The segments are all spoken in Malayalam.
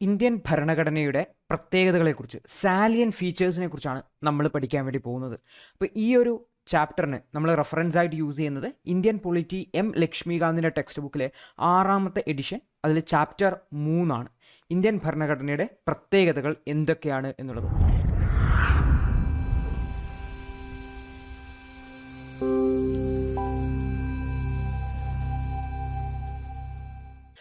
ഇന്ത്യൻ ഭരണഘടനയുടെ പ്രത്യേകതകളെക്കുറിച്ച് സാലിയൻ ഫീച്ചേഴ്സിനെ കുറിച്ചാണ് നമ്മൾ പഠിക്കാൻ വേണ്ടി പോകുന്നത്. അപ്പോൾ ഈ ഒരു ചാപ്റ്ററിന് നമ്മൾ റെഫറൻസ് ആയിട്ട് യൂസ് ചെയ്യുന്നത് ഇന്ത്യൻ പൊളിറ്റി എം ലക്ഷ്മികാന്തിൻ്റെ ടെക്സ്റ്റ് ബുക്കിലെ 6ാമത്തെ എഡിഷൻ, അതിൽ ചാപ്റ്റർ 3 ഇന്ത്യൻ ഭരണഘടനയുടെ പ്രത്യേകതകൾ എന്തൊക്കെയാണ് എന്നുള്ളത്.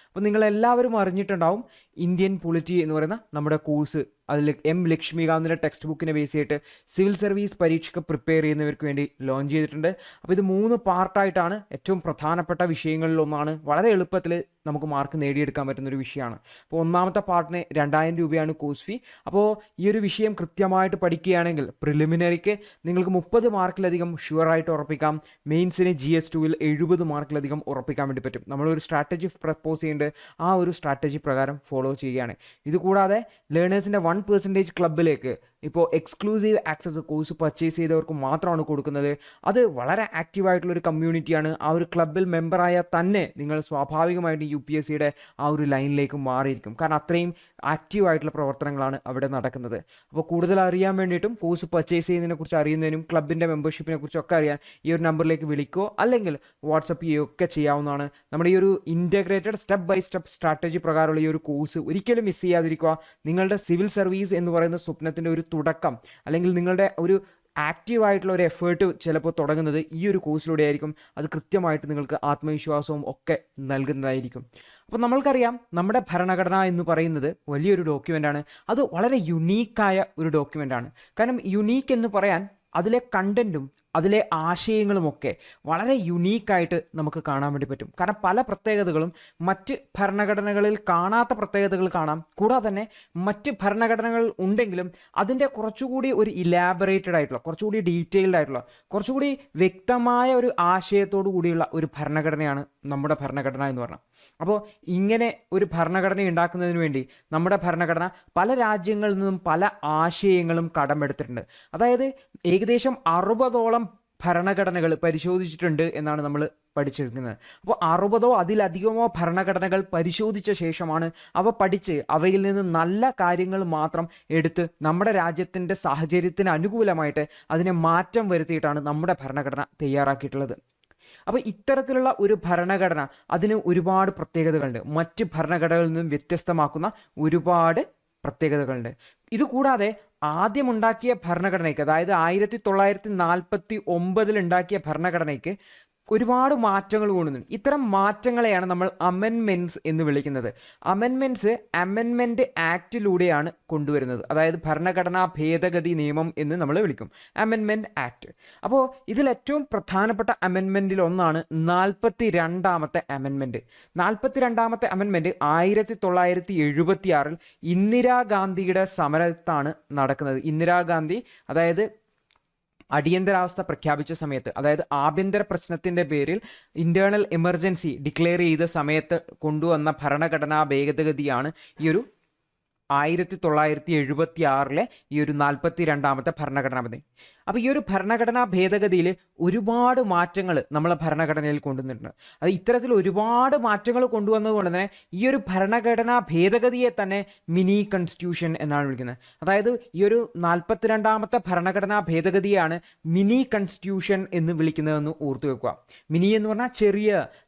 അപ്പോൾ നിങ്ങളെല്ലാവരും അറിഞ്ഞിട്ടുണ്ടാവും ഇന്ത്യൻ പൊളിറ്റി എന്ന് പറയുന്ന നമ്മുടെ കോഴ്സ്. അതിൽ എം ലക്ഷ്മികാന്തിൻ്റെ ടെക്സ്റ്റ് ബുക്കിനെ ബേസ് ചെയ്തിട്ട് സിവിൽ സർവീസ് പരീക്ഷയ്ക്ക് പ്രിപ്പയർ ചെയ്യുന്നവർക്ക് വേണ്ടി ലോഞ്ച് ചെയ്തിട്ടുണ്ട്. അപ്പോൾ ഇത് 3 പാർട്ടായിട്ടാണ്. ഏറ്റവും പ്രധാനപ്പെട്ട വിഷയങ്ങളിലൊന്നാണ്. വളരെ എളുപ്പത്തിൽ നമുക്ക് മാർക്ക് നേടിയെടുക്കാൻ പറ്റുന്നൊരു വിഷയമാണ്. അപ്പോൾ 1ാമത്തെ പാർട്ടിന് 2000 രൂപയാണ് കോഴ്സ് ഫീ. അപ്പോൾ ഈ ഒരു വിഷയം കൃത്യമായിട്ട് പഠിക്കുകയാണെങ്കിൽ പ്രിലിമിനറിക്ക് നിങ്ങൾക്ക് 30 മാർക്കിലധികം ഷുവറായിട്ട് ഉറപ്പിക്കാം. മെയിൻസിന് GS2-ൽ 70 മാർക്കിലധികം ഉറപ്പിക്കാൻ വേണ്ടി പറ്റും. നമ്മളൊരു സ്ട്രാറ്റജി പ്രപ്പോസ് ചെയ്യേണ്ടത് ആ ഒരു സ്ട്രാറ്റജി പ്രകാരം ഫോളോ ചെയ്യുകയാണ്. ഇതുകൂടാതെ ലേണേഴ്സിൻ്റെ 1% ക്ലബിലേക്ക് ഇപ്പോൾ എക്സ്ക്ലൂസീവ് ആക്സസ് കോഴ്സ് പർച്ചേസ് ചെയ്തവർക്ക് മാത്രമാണ് കൊടുക്കുന്നത്. അത് വളരെ ആക്റ്റീവായിട്ടുള്ളൊരു കമ്മ്യൂണിറ്റിയാണ്. ആ ഒരു ക്ലബിൽ മെമ്പറായാൽ തന്നെ നിങ്ങൾ സ്വാഭാവികമായിട്ടും UPSCയുടെ ആ ഒരു ലൈനിലേക്ക് മാറിയിരിക്കും. കാരണം അത്രയും ആക്റ്റീവായിട്ടുള്ള പ്രവർത്തനങ്ങളാണ് അവിടെ നടക്കുന്നത്. അപ്പോൾ കൂടുതൽ അറിയാൻ വേണ്ടിയിട്ടും കോഴ്സ് പർച്ചേസ് ചെയ്യുന്നതിനെക്കുറിച്ച് അറിയുന്നതിനും ക്ലബിൻ്റെ മെമ്പർഷിപ്പിനെ കുറിച്ചൊക്കെ അറിയാൻ ഈ ഒരു നമ്പറിലേക്ക് വിളിക്കുകയോ അല്ലെങ്കിൽ വാട്സപ്പ് ചെയ്യുകയോ ഒക്കെ ചെയ്യാവുന്നതാണ്. നമ്മുടെ ഈ ഒരു integrated step by step strategy പ്രകാരമുള്ള ഈ ഒരു കോഴ്സ് ഒരിക്കലും മിസ് ചെയ്യാതിരിക്കുക. നിങ്ങളുടെ സിവിൽ സർവീസ് എന്ന് പറയുന്ന സ്വപ്നത്തിൻ്റെ ഒരു തുടക്കം, അല്ലെങ്കിൽ നിങ്ങളുടെ ഒരു ആക്റ്റീവായിട്ടുള്ള ഒരു എഫേർട്ട് ചിലപ്പോൾ തുടങ്ങുന്നത് ഈ ഒരു കോഴ്സിലൂടെ ആയിരിക്കും. അത് കൃത്യമായിട്ട് നിങ്ങൾക്ക് ആത്മവിശ്വാസവും ഒക്കെ നൽകുന്നതായിരിക്കും. അപ്പോൾ നമ്മൾക്കറിയാം നമ്മുടെ ഭരണഘടന എന്ന് പറയുന്നത് വലിയൊരു ഡോക്യുമെൻ്റാണ്. അത് വളരെ യുണീക്കായ ഒരു ഡോക്യുമെൻ്റാണ്. കാരണം യുണീക്ക് എന്ന് പറയാൻ അതിലെ കണ്ടൻറ്റും അതിലെ ആശയങ്ങളുമൊക്കെ വളരെ യുണീക്കായിട്ട് നമുക്ക് കാണാൻ വേണ്ടി പറ്റും. കാരണം പല പ്രത്യേകതകളും മറ്റ് ഭരണഘടനകളിൽ കാണാത്ത പ്രത്യേകതകൾ കാണാം. കൂടാതെ തന്നെ മറ്റ് ഭരണഘടനകൾ ഉണ്ടെങ്കിലും അതിൻ്റെ കുറച്ചുകൂടി ഒരു ഇലാബറേറ്റഡ് ആയിട്ടുള്ള, കുറച്ചുകൂടി ഡീറ്റെയിൽഡ് ആയിട്ടുള്ള, കുറച്ചുകൂടി വ്യക്തമായ ഒരു ആശയത്തോടു കൂടിയുള്ള ഒരു ഭരണഘടനയാണ് നമ്മുടെ ഭരണഘടന എന്ന് പറഞ്ഞാൽ. അപ്പോൾ ഇങ്ങനെ ഒരു ഭരണഘടന ഉണ്ടാക്കുന്നതിന് വേണ്ടി നമ്മുടെ ഭരണഘടന പല രാജ്യങ്ങളിൽ നിന്നും പല ആശയങ്ങളും കടമെടുത്തിട്ടുണ്ട്. അതായത് ഏകദേശം 60ഓളം ഭരണഘടനകൾ പരിശോധിച്ചിട്ടുണ്ട് എന്നാണ് നമ്മൾ പഠിച്ചെടുക്കുന്നത്. അപ്പോൾ 60ഓ അതിലധികമോ ഭരണഘടനകൾ പരിശോധിച്ച ശേഷമാണ് അവ പഠിച്ച് അവയിൽ നിന്ന് നല്ല കാര്യങ്ങൾ മാത്രം എടുത്ത് നമ്മുടെ രാജ്യത്തിൻ്റെ സാഹചര്യത്തിന് അനുകൂലമായിട്ട് അതിനെ മാറ്റം വരുത്തിയിട്ടാണ് നമ്മുടെ ഭരണഘടന തയ്യാറാക്കിയിട്ടുള്ളത്. അപ്പോൾ ഇത്തരത്തിലുള്ള ഒരു ഭരണഘടന അതിന് ഒരുപാട് പ്രത്യേകതകളുണ്ട്. മറ്റ് ഭരണഘടനകളിൽ നിന്നും വ്യത്യസ്തമാക്കുന്ന ഒരുപാട് പ്രത്യേകതകളുണ്ട്. ഇതുകൂടാതെ ആദ്യമുണ്ടാക്കിയ ഭരണഘടനയ്ക്ക്, അതായത് 1949 ഉണ്ടാക്കിയ ഭരണഘടനയ്ക്ക് ഒരുപാട് മാറ്റങ്ങൾ കൊണ്ടുവന്നു. ഇത്തരം മാറ്റങ്ങളെയാണ് നമ്മൾ അമെൻമെൻറ്റ്സ് എന്ന് വിളിക്കുന്നത്. അമെൻമെൻറ്റ് ആക്റ്റിലൂടെയാണ് കൊണ്ടുവരുന്നത്. അതായത് ഭരണഘടനാ ഭേദഗതി നിയമം എന്ന് നമ്മൾ വിളിക്കും, അമെൻമെൻറ്റ് ആക്ട്. അപ്പോൾ ഇതിലേറ്റവും പ്രധാനപ്പെട്ട അമെൻമെൻറ്റിൽ ഒന്നാണ് 42ാമത്തെ അമെൻമെൻറ്റ്. 42ാമത്തെ അമെൻമെൻറ്റ് 1976 ഇന്ദിരാഗാന്ധിയുടെ സമരത്താണ് നടക്കുന്നത്. ഇന്ദിരാഗാന്ധി അതായത് അടിയന്തരാവസ്ഥ പ്രഖ്യാപിച്ച സമയത്ത്, അതായത് ആഭ്യന്തര പ്രശ്നത്തിൻ്റെ പേരിൽ ഇൻറ്റേർണൽ എമർജൻസി ഡിക്ലെയർ ചെയ്ത സമയത്ത് കൊണ്ടുവന്ന ഭരണഘടനാ ഭേദഗതിയാണ് ഈ ഒരു 1976 ഈ ഒരു 42ാമത്തെ ഭരണഘടനാ ഭേദഗതി. അപ്പോൾ ഈ ഒരു ഭരണഘടനാ ഭേദഗതിയിൽ ഒരുപാട് മാറ്റങ്ങൾ നമ്മളെ ഭരണഘടനയിൽ കൊണ്ടുവന്നിട്ടുണ്ട്. അത് ഇത്തരത്തിൽ ഒരുപാട് മാറ്റങ്ങൾ കൊണ്ടുവന്നതുകൊണ്ട് തന്നെ ഈ ഒരു ഭരണഘടനാ ഭേദഗതിയെ തന്നെ മിനി കോൺസ്റ്റിറ്റ്യൂഷൻ എന്നാണ് വിളിക്കുന്നത്. അതായത് ഈ ഒരു 42ാമത്തെ ഭരണഘടനാ ഭേദഗതിയാണ് മിനി കോൺസ്റ്റിറ്റ്യൂഷൻ എന്ന് വിളിക്കുന്നതെന്ന് ഓർത്തു വെക്കുക. മിനി എന്ന് പറഞ്ഞാൽ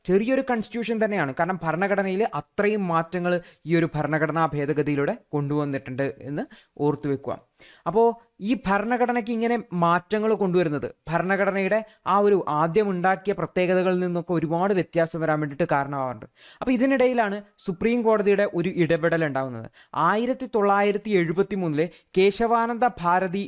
ചെറിയൊരു കോൺസ്റ്റിറ്റ്യൂഷൻ തന്നെയാണ്. കാരണം ഭരണഘടനയിൽ അത്രയും മാറ്റങ്ങൾ ഈ ഒരു ഭരണഘടനാ ഭേദഗതിയിലൂടെ കൊണ്ടുവന്നിട്ടുണ്ട് എന്ന് ഓർത്തു വെക്കുക. അപ്പോൾ ഈ ഭരണഘടനയ്ക്ക് ഇങ്ങനെ മാറ്റങ്ങൾ കൊണ്ടുവരുന്നത് ഭരണഘടനയുടെ ആ ഒരു ആദ്യം ഉണ്ടാക്കിയ പ്രത്യേകതകളിൽ നിന്നൊക്കെ ഒരുപാട് വ്യത്യാസം വരാൻ വേണ്ടിയിട്ട് കാരണമാവാറുണ്ട്. അപ്പോൾ ഇതിനിടയിലാണ് സുപ്രീം കോടതിയുടെ ഒരു ഇടപെടൽ ഉണ്ടാകുന്നത്. 1973 കേശവാനന്ദ ഭാരതി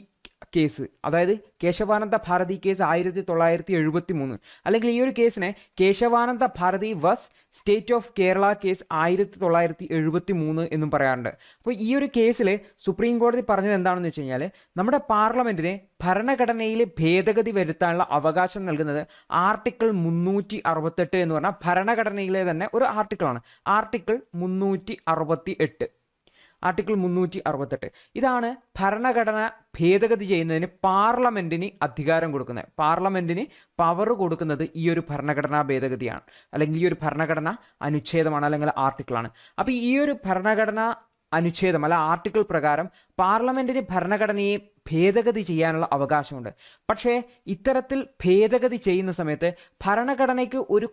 കേസ്, അതായത് കേശവാനന്ദ ഭാരതി കേസ് 1973, അല്ലെങ്കിൽ ഈ ഒരു കേസിനെ കേശവാനന്ദ ഭാരതി വസ് സ്റ്റേറ്റ് ഓഫ് കേരള കേസ് 1973 എന്നും പറയാറുണ്ട്. അപ്പോൾ ഈ ഒരു കേസിൽ സുപ്രീം കോടതി പറഞ്ഞത് എന്താണെന്ന് വെച്ച് കഴിഞ്ഞാൽ, നമ്മുടെ പാർലമെൻറ്റിന് ഭരണഘടനയിൽ ഭേദഗതി വരുത്താനുള്ള അവകാശം നൽകുന്നത് ആർട്ടിക്കിൾ 368 എന്ന് പറഞ്ഞാൽ ഭരണഘടനയിലെ തന്നെ ഒരു ആർട്ടിക്കിളാണ്. ആർട്ടിക്കിൾ 368. ആർട്ടിക്കിൾ 368 ഇതാണ് ഭരണഘടന ഭേദഗതി ചെയ്യുന്നതിന് പാർലമെൻറ്റിന് അധികാരം കൊടുക്കുന്നത്. പാർലമെൻറ്റിന് പവർ കൊടുക്കുന്നത് ഈ ഒരു ഭരണഘടനാ ഭേദഗതിയാണ്, അല്ലെങ്കിൽ ഈ ഒരു ഭരണഘടന അനുച്ഛേദമാണ്, അല്ലെങ്കിൽ ആർട്ടിക്കിളാണ്. അപ്പോൾ ഈ ഒരു ഭരണഘടന അനുച്ഛേദം അല്ല ആർട്ടിക്കിൾ പ്രകാരം പാർലമെന്റിന് ഭരണഘടനയെ ഭേദഗതി ചെയ്യാനുള്ള അവകാശമുണ്ട്. പക്ഷേ ഇത്തരത്തിൽ ഭേദഗതി ചെയ്യുന്ന സമയത്ത് ഭരണഘടനയ്ക്ക് ഒരു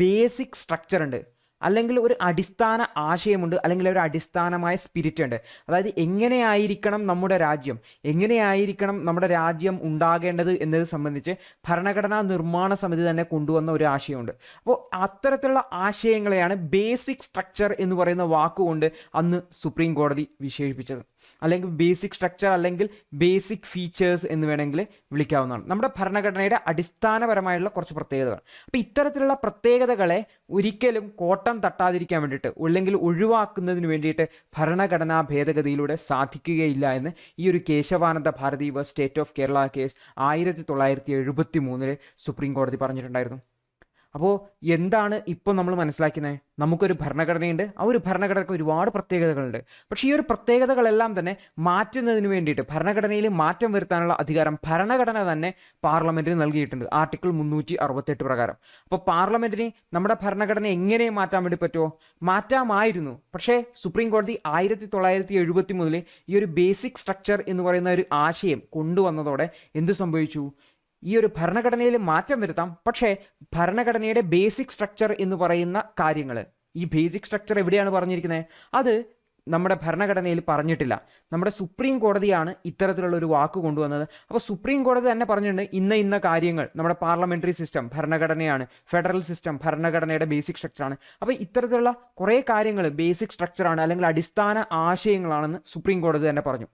ബേസിക് സ്ട്രക്ചർ ഉണ്ട്, അല്ലെങ്കിൽ ഒരു അടിസ്ഥാന ആശയമുണ്ട്, അല്ലെങ്കിൽ ഒരു അടിസ്ഥാനമായ സ്പിരിറ്റ് ഉണ്ട്. അതായത് എങ്ങനെയായിരിക്കണം നമ്മുടെ രാജ്യം, എങ്ങനെയായിരിക്കണം നമ്മുടെ രാജ്യം ഉണ്ടാകേണ്ടത് എന്നത് സംബന്ധിച്ച് ഭരണഘടനാ നിർമ്മാണ സമിതി തന്നെ കൊണ്ടുവന്ന ഒരു ആശയമുണ്ട്. അപ്പോൾ അത്തരത്തിലുള്ള ആശയങ്ങളെയാണ് ബേസിക് സ്ട്രക്ചർ എന്ന് പറയുന്ന വാക്കുകൊണ്ട് അന്ന് സുപ്രീം കോടതി വിശേഷിപ്പിച്ചത്. അല്ലെങ്കിൽ ബേസിക് സ്ട്രക്ചർ അല്ലെങ്കിൽ ബേസിക് ഫീച്ചേഴ്സ് എന്ന് വേണമെങ്കിൽ വിളിക്കാവുന്നതാണ്. നമ്മുടെ ഭരണഘടനയുടെ അടിസ്ഥാനപരമായുള്ള കുറച്ച് പ്രത്യേകതകൾ. അപ്പോൾ ഇത്തരത്തിലുള്ള പ്രത്യേകതകളെ ഒരിക്കലും കോട്ടം തട്ടാതിരിക്കാൻ വേണ്ടിയിട്ട് അല്ലെങ്കിൽ ഒഴിവാക്കുന്നതിന് വേണ്ടിയിട്ട് ഭരണഘടനാ ഭേദഗതിയിലൂടെ സാധിക്കുകയില്ല എന്ന് ഈ ഒരു Kesavananda Bharati versus state of Kerala case 1973 supreme കോടതി പറഞ്ഞിട്ടുണ്ടായിരുന്നു. അപ്പോൾ എന്താണ് ഇപ്പോൾ നമ്മൾ മനസ്സിലാക്കുന്നത്? നമുക്കൊരു ഭരണഘടനയുണ്ട്, ആ ഒരു ഭരണഘടനയ്ക്ക് ഒരുപാട് പ്രത്യേകതകളുണ്ട്. പക്ഷേ ഈ ഒരു പ്രത്യേകതകളെല്ലാം തന്നെ മാറ്റുന്നതിന് വേണ്ടിയിട്ട് ഭരണഘടനയിൽ മാറ്റം വരുത്താനുള്ള അധികാരം ഭരണഘടന തന്നെ പാർലമെന്റിന് നൽകിയിട്ടുണ്ട്, ആർട്ടിക്കിൾ 368 പ്രകാരം. അപ്പോൾ പാർലമെന്റിന് നമ്മുടെ ഭരണഘടന എങ്ങനെ മാറ്റാൻ വേണ്ടി പറ്റുമോ? മാറ്റാമായിരുന്നു. പക്ഷേ സുപ്രീം കോടതി 1973 ഈ ഒരു ബേസിക് സ്ട്രക്ചർ എന്ന് പറയുന്ന ഒരു ആശയം കൊണ്ടുവന്നതോടെ എന്ത് സംഭവിച്ചു? ഈ ഒരു ഭരണഘടനയിൽ മാറ്റം വരുത്താം, പക്ഷേ ഭരണഘടനയുടെ ബേസിക് സ്ട്രക്ചർ എന്ന് പറയുന്ന കാര്യങ്ങൾ, ഈ ബേസിക് സ്ട്രക്ചർ എവിടെയാണ് പറഞ്ഞിരിക്കുന്നത്? അത് നമ്മുടെ ഭരണഘടനയിൽ പറഞ്ഞിട്ടില്ല. നമ്മുടെ സുപ്രീം കോടതിയാണ് ഇത്തരത്തിലുള്ള ഒരു വാക്ക് കൊണ്ടുവന്നത്. അപ്പോൾ സുപ്രീം കോടതി തന്നെ പറഞ്ഞിട്ടുണ്ട് ഇന്ന കാര്യങ്ങൾ നമ്മുടെ പാർലമെന്ററി സിസ്റ്റം ഭരണഘടനയാണ്, ഫെഡറൽ സിസ്റ്റം ഭരണഘടനയുടെ ബേസിക് സ്ട്രക്ചറാണ്. അപ്പോൾ ഇത്തരത്തിലുള്ള കുറേ കാര്യങ്ങൾ ബേസിക് സ്ട്രക്ചറാണ് അല്ലെങ്കിൽ അടിസ്ഥാന ആശയങ്ങളാണെന്ന് സുപ്രീം കോടതി തന്നെ പറഞ്ഞു.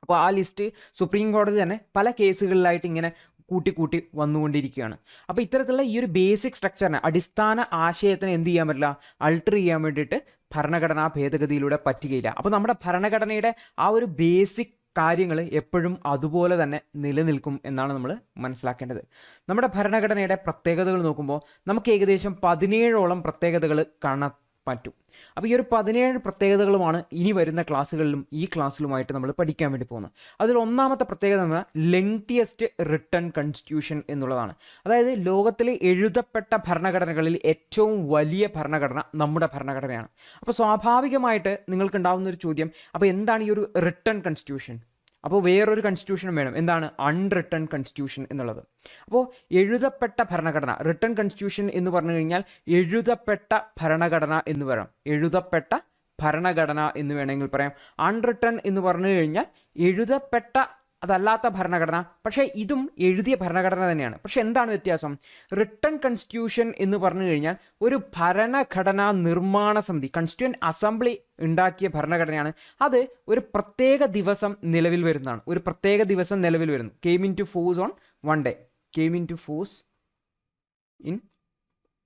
അപ്പോൾ ആ ലിസ്റ്റ് സുപ്രീം കോടതി തന്നെ പല കേസുകളിലായിട്ട് ഇങ്ങനെ കൂട്ടി വന്നുകൊണ്ടിരിക്കുകയാണ്. അപ്പോൾ ഇത്തരത്തിലുള്ള ഈ ഒരു ബേസിക് സ്ട്രക്ചറിനെ, അടിസ്ഥാന ആശയത്തിന് എന്ത് ചെയ്യാൻ പറ്റില്ല? അൾട്ടർ ചെയ്യാൻ വേണ്ടിയിട്ട് ഭരണഘടനാ ഭേദഗതിയിലൂടെ പറ്റുകയില്ല. അപ്പോൾ നമ്മുടെ ഭരണഘടനയുടെ ആ ഒരു ബേസിക് കാര്യങ്ങൾ എപ്പോഴും അതുപോലെ തന്നെ നിലനിൽക്കും എന്നാണ് നമ്മൾ മനസ്സിലാക്കേണ്ടത്. നമ്മുടെ ഭരണഘടനയുടെ പ്രത്യേകതകൾ നോക്കുമ്പോൾ നമുക്ക് ഏകദേശം 17ഓളം പ്രത്യേകതകൾ കാണാൻ പറ്റും. അപ്പോൾ ഈ ഒരു 17 പ്രത്യേകതകളുമാണ് ഇനി വരുന്ന ക്ലാസ്സുകളിലും ഈ ക്ലാസ്സിലുമായിട്ട് നമ്മൾ പഠിക്കാൻ വേണ്ടി പോകുന്നത്. അതിൽ ഒന്നാമത്തെ പ്രത്യേകത എന്ന് പറഞ്ഞാൽ ലെങ്തിയസ്റ്റ് റിട്ടൺ കോൺസ്റ്റിറ്റ്യൂഷൻ എന്നുള്ളതാണ്. അതായത് ലോകത്തിലെ എഴുതപ്പെട്ട ഭരണഘടനകളിൽ ഏറ്റവും വലിയ ഭരണഘടന നമ്മുടെ ഭരണഘടനയാണ്. അപ്പോൾ സ്വാഭാവികമായിട്ട് നിങ്ങൾക്ക് ഉണ്ടാകുന്ന ഒരു ചോദ്യം, അപ്പോൾ എന്താണ് ഈ ഒരു റിട്ടൺ കോൺസ്റ്റിറ്റ്യൂഷൻ? അപ്പോൾ വേറൊരു കൺസ്റ്റിറ്റ്യൂഷനും വേണം. എന്താണ് അൺറിട്ടൺ കോൺസ്റ്റിറ്റ്യൂഷൻ എന്നുള്ളത്? അപ്പോൾ എഴുതപ്പെട്ട ഭരണഘടന, റിട്ടൺ കോൺസ്റ്റിറ്റ്യൂഷൻ എന്ന് പറഞ്ഞു കഴിഞ്ഞാൽ എഴുതപ്പെട്ട ഭരണഘടന എന്ന് പറയാം, എഴുതപ്പെട്ട ഭരണഘടന എന്ന് വേണമെങ്കിൽ പറയാം. അൺറിട്ടൺ എന്ന് പറഞ്ഞു കഴിഞ്ഞാൽ എഴുതപ്പെട്ട അതല്ലാത്ത ഭരണഘടന, പക്ഷേ ഇതും എഴുതിയ ഭരണഘടന തന്നെയാണ്. പക്ഷെ എന്താണ് വ്യത്യാസം? റിട്ടൺ കോൺസ്റ്റിറ്റ്യൂഷൻ എന്ന് പറഞ്ഞു കഴിഞ്ഞാൽ ഒരു ഭരണഘടനാ നിർമ്മാണ സമിതി, കോൺസ്റ്റിറ്റ്യൂവന്റ് അസംബ്ലി ഉണ്ടാക്കിയ ഭരണഘടനയാണ്. അത് ഒരു പ്രത്യേക ദിവസം നിലവിൽ വരുന്നതാണ്. ഒരു പ്രത്യേക ദിവസം നിലവിൽ വരുന്നു. Came into force on one day, came into force in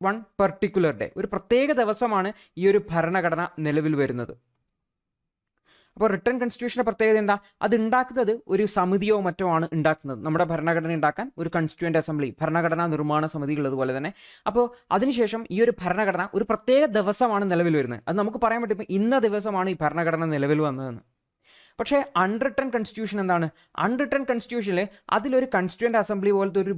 one particular day. ഒരു പ്രത്യേക ദിവസമാണ് ഈ ഒരു ഭരണഘടന നിലവിൽ വരുന്നത്. അപ്പോൾ റിട്ടൺ കോൺസ്റ്റിറ്റ്യൂഷൻ്റെ പ്രത്യേകത എന്താ? അത് ഉണ്ടാക്കുന്നത് ഒരു സമിതിയോ മറ്റോ ആണ് ഉണ്ടാക്കുന്നത്. നമ്മുടെ ഭരണഘടന ഉണ്ടാക്കാൻ ഒരു കോൺസ്റ്റിറ്റ്യൂവന്റ് അസംബ്ലി, ഭരണഘടനാ നിർമ്മാണ സമിതി ഉള്ളതുപോലെ തന്നെ. അപ്പോൾ അതിനുശേഷം ഈ ഒരു ഭരണഘടന ഒരു പ്രത്യേക ദിവസമാണ് നിലവിൽ വരുന്നത്. അത് നമുക്ക് പറയാൻ പറ്റും ഇന്ന ദിവസമാണ് ഈ ഭരണഘടന നിലവിൽ വന്നതെന്ന്. പക്ഷേ അൺറിട്ടൺ കോൺസ്റ്റിറ്റ്യൂഷൻ എന്താണ്? അൺറിട്ടൺ കോൺസ്റ്റിറ്റ്യൂഷനിൽ അതിലൊരു കോൺസ്റ്റിറ്റ്യൂവന്റ് അസംബ്ലി പോലത്തെ ഒരു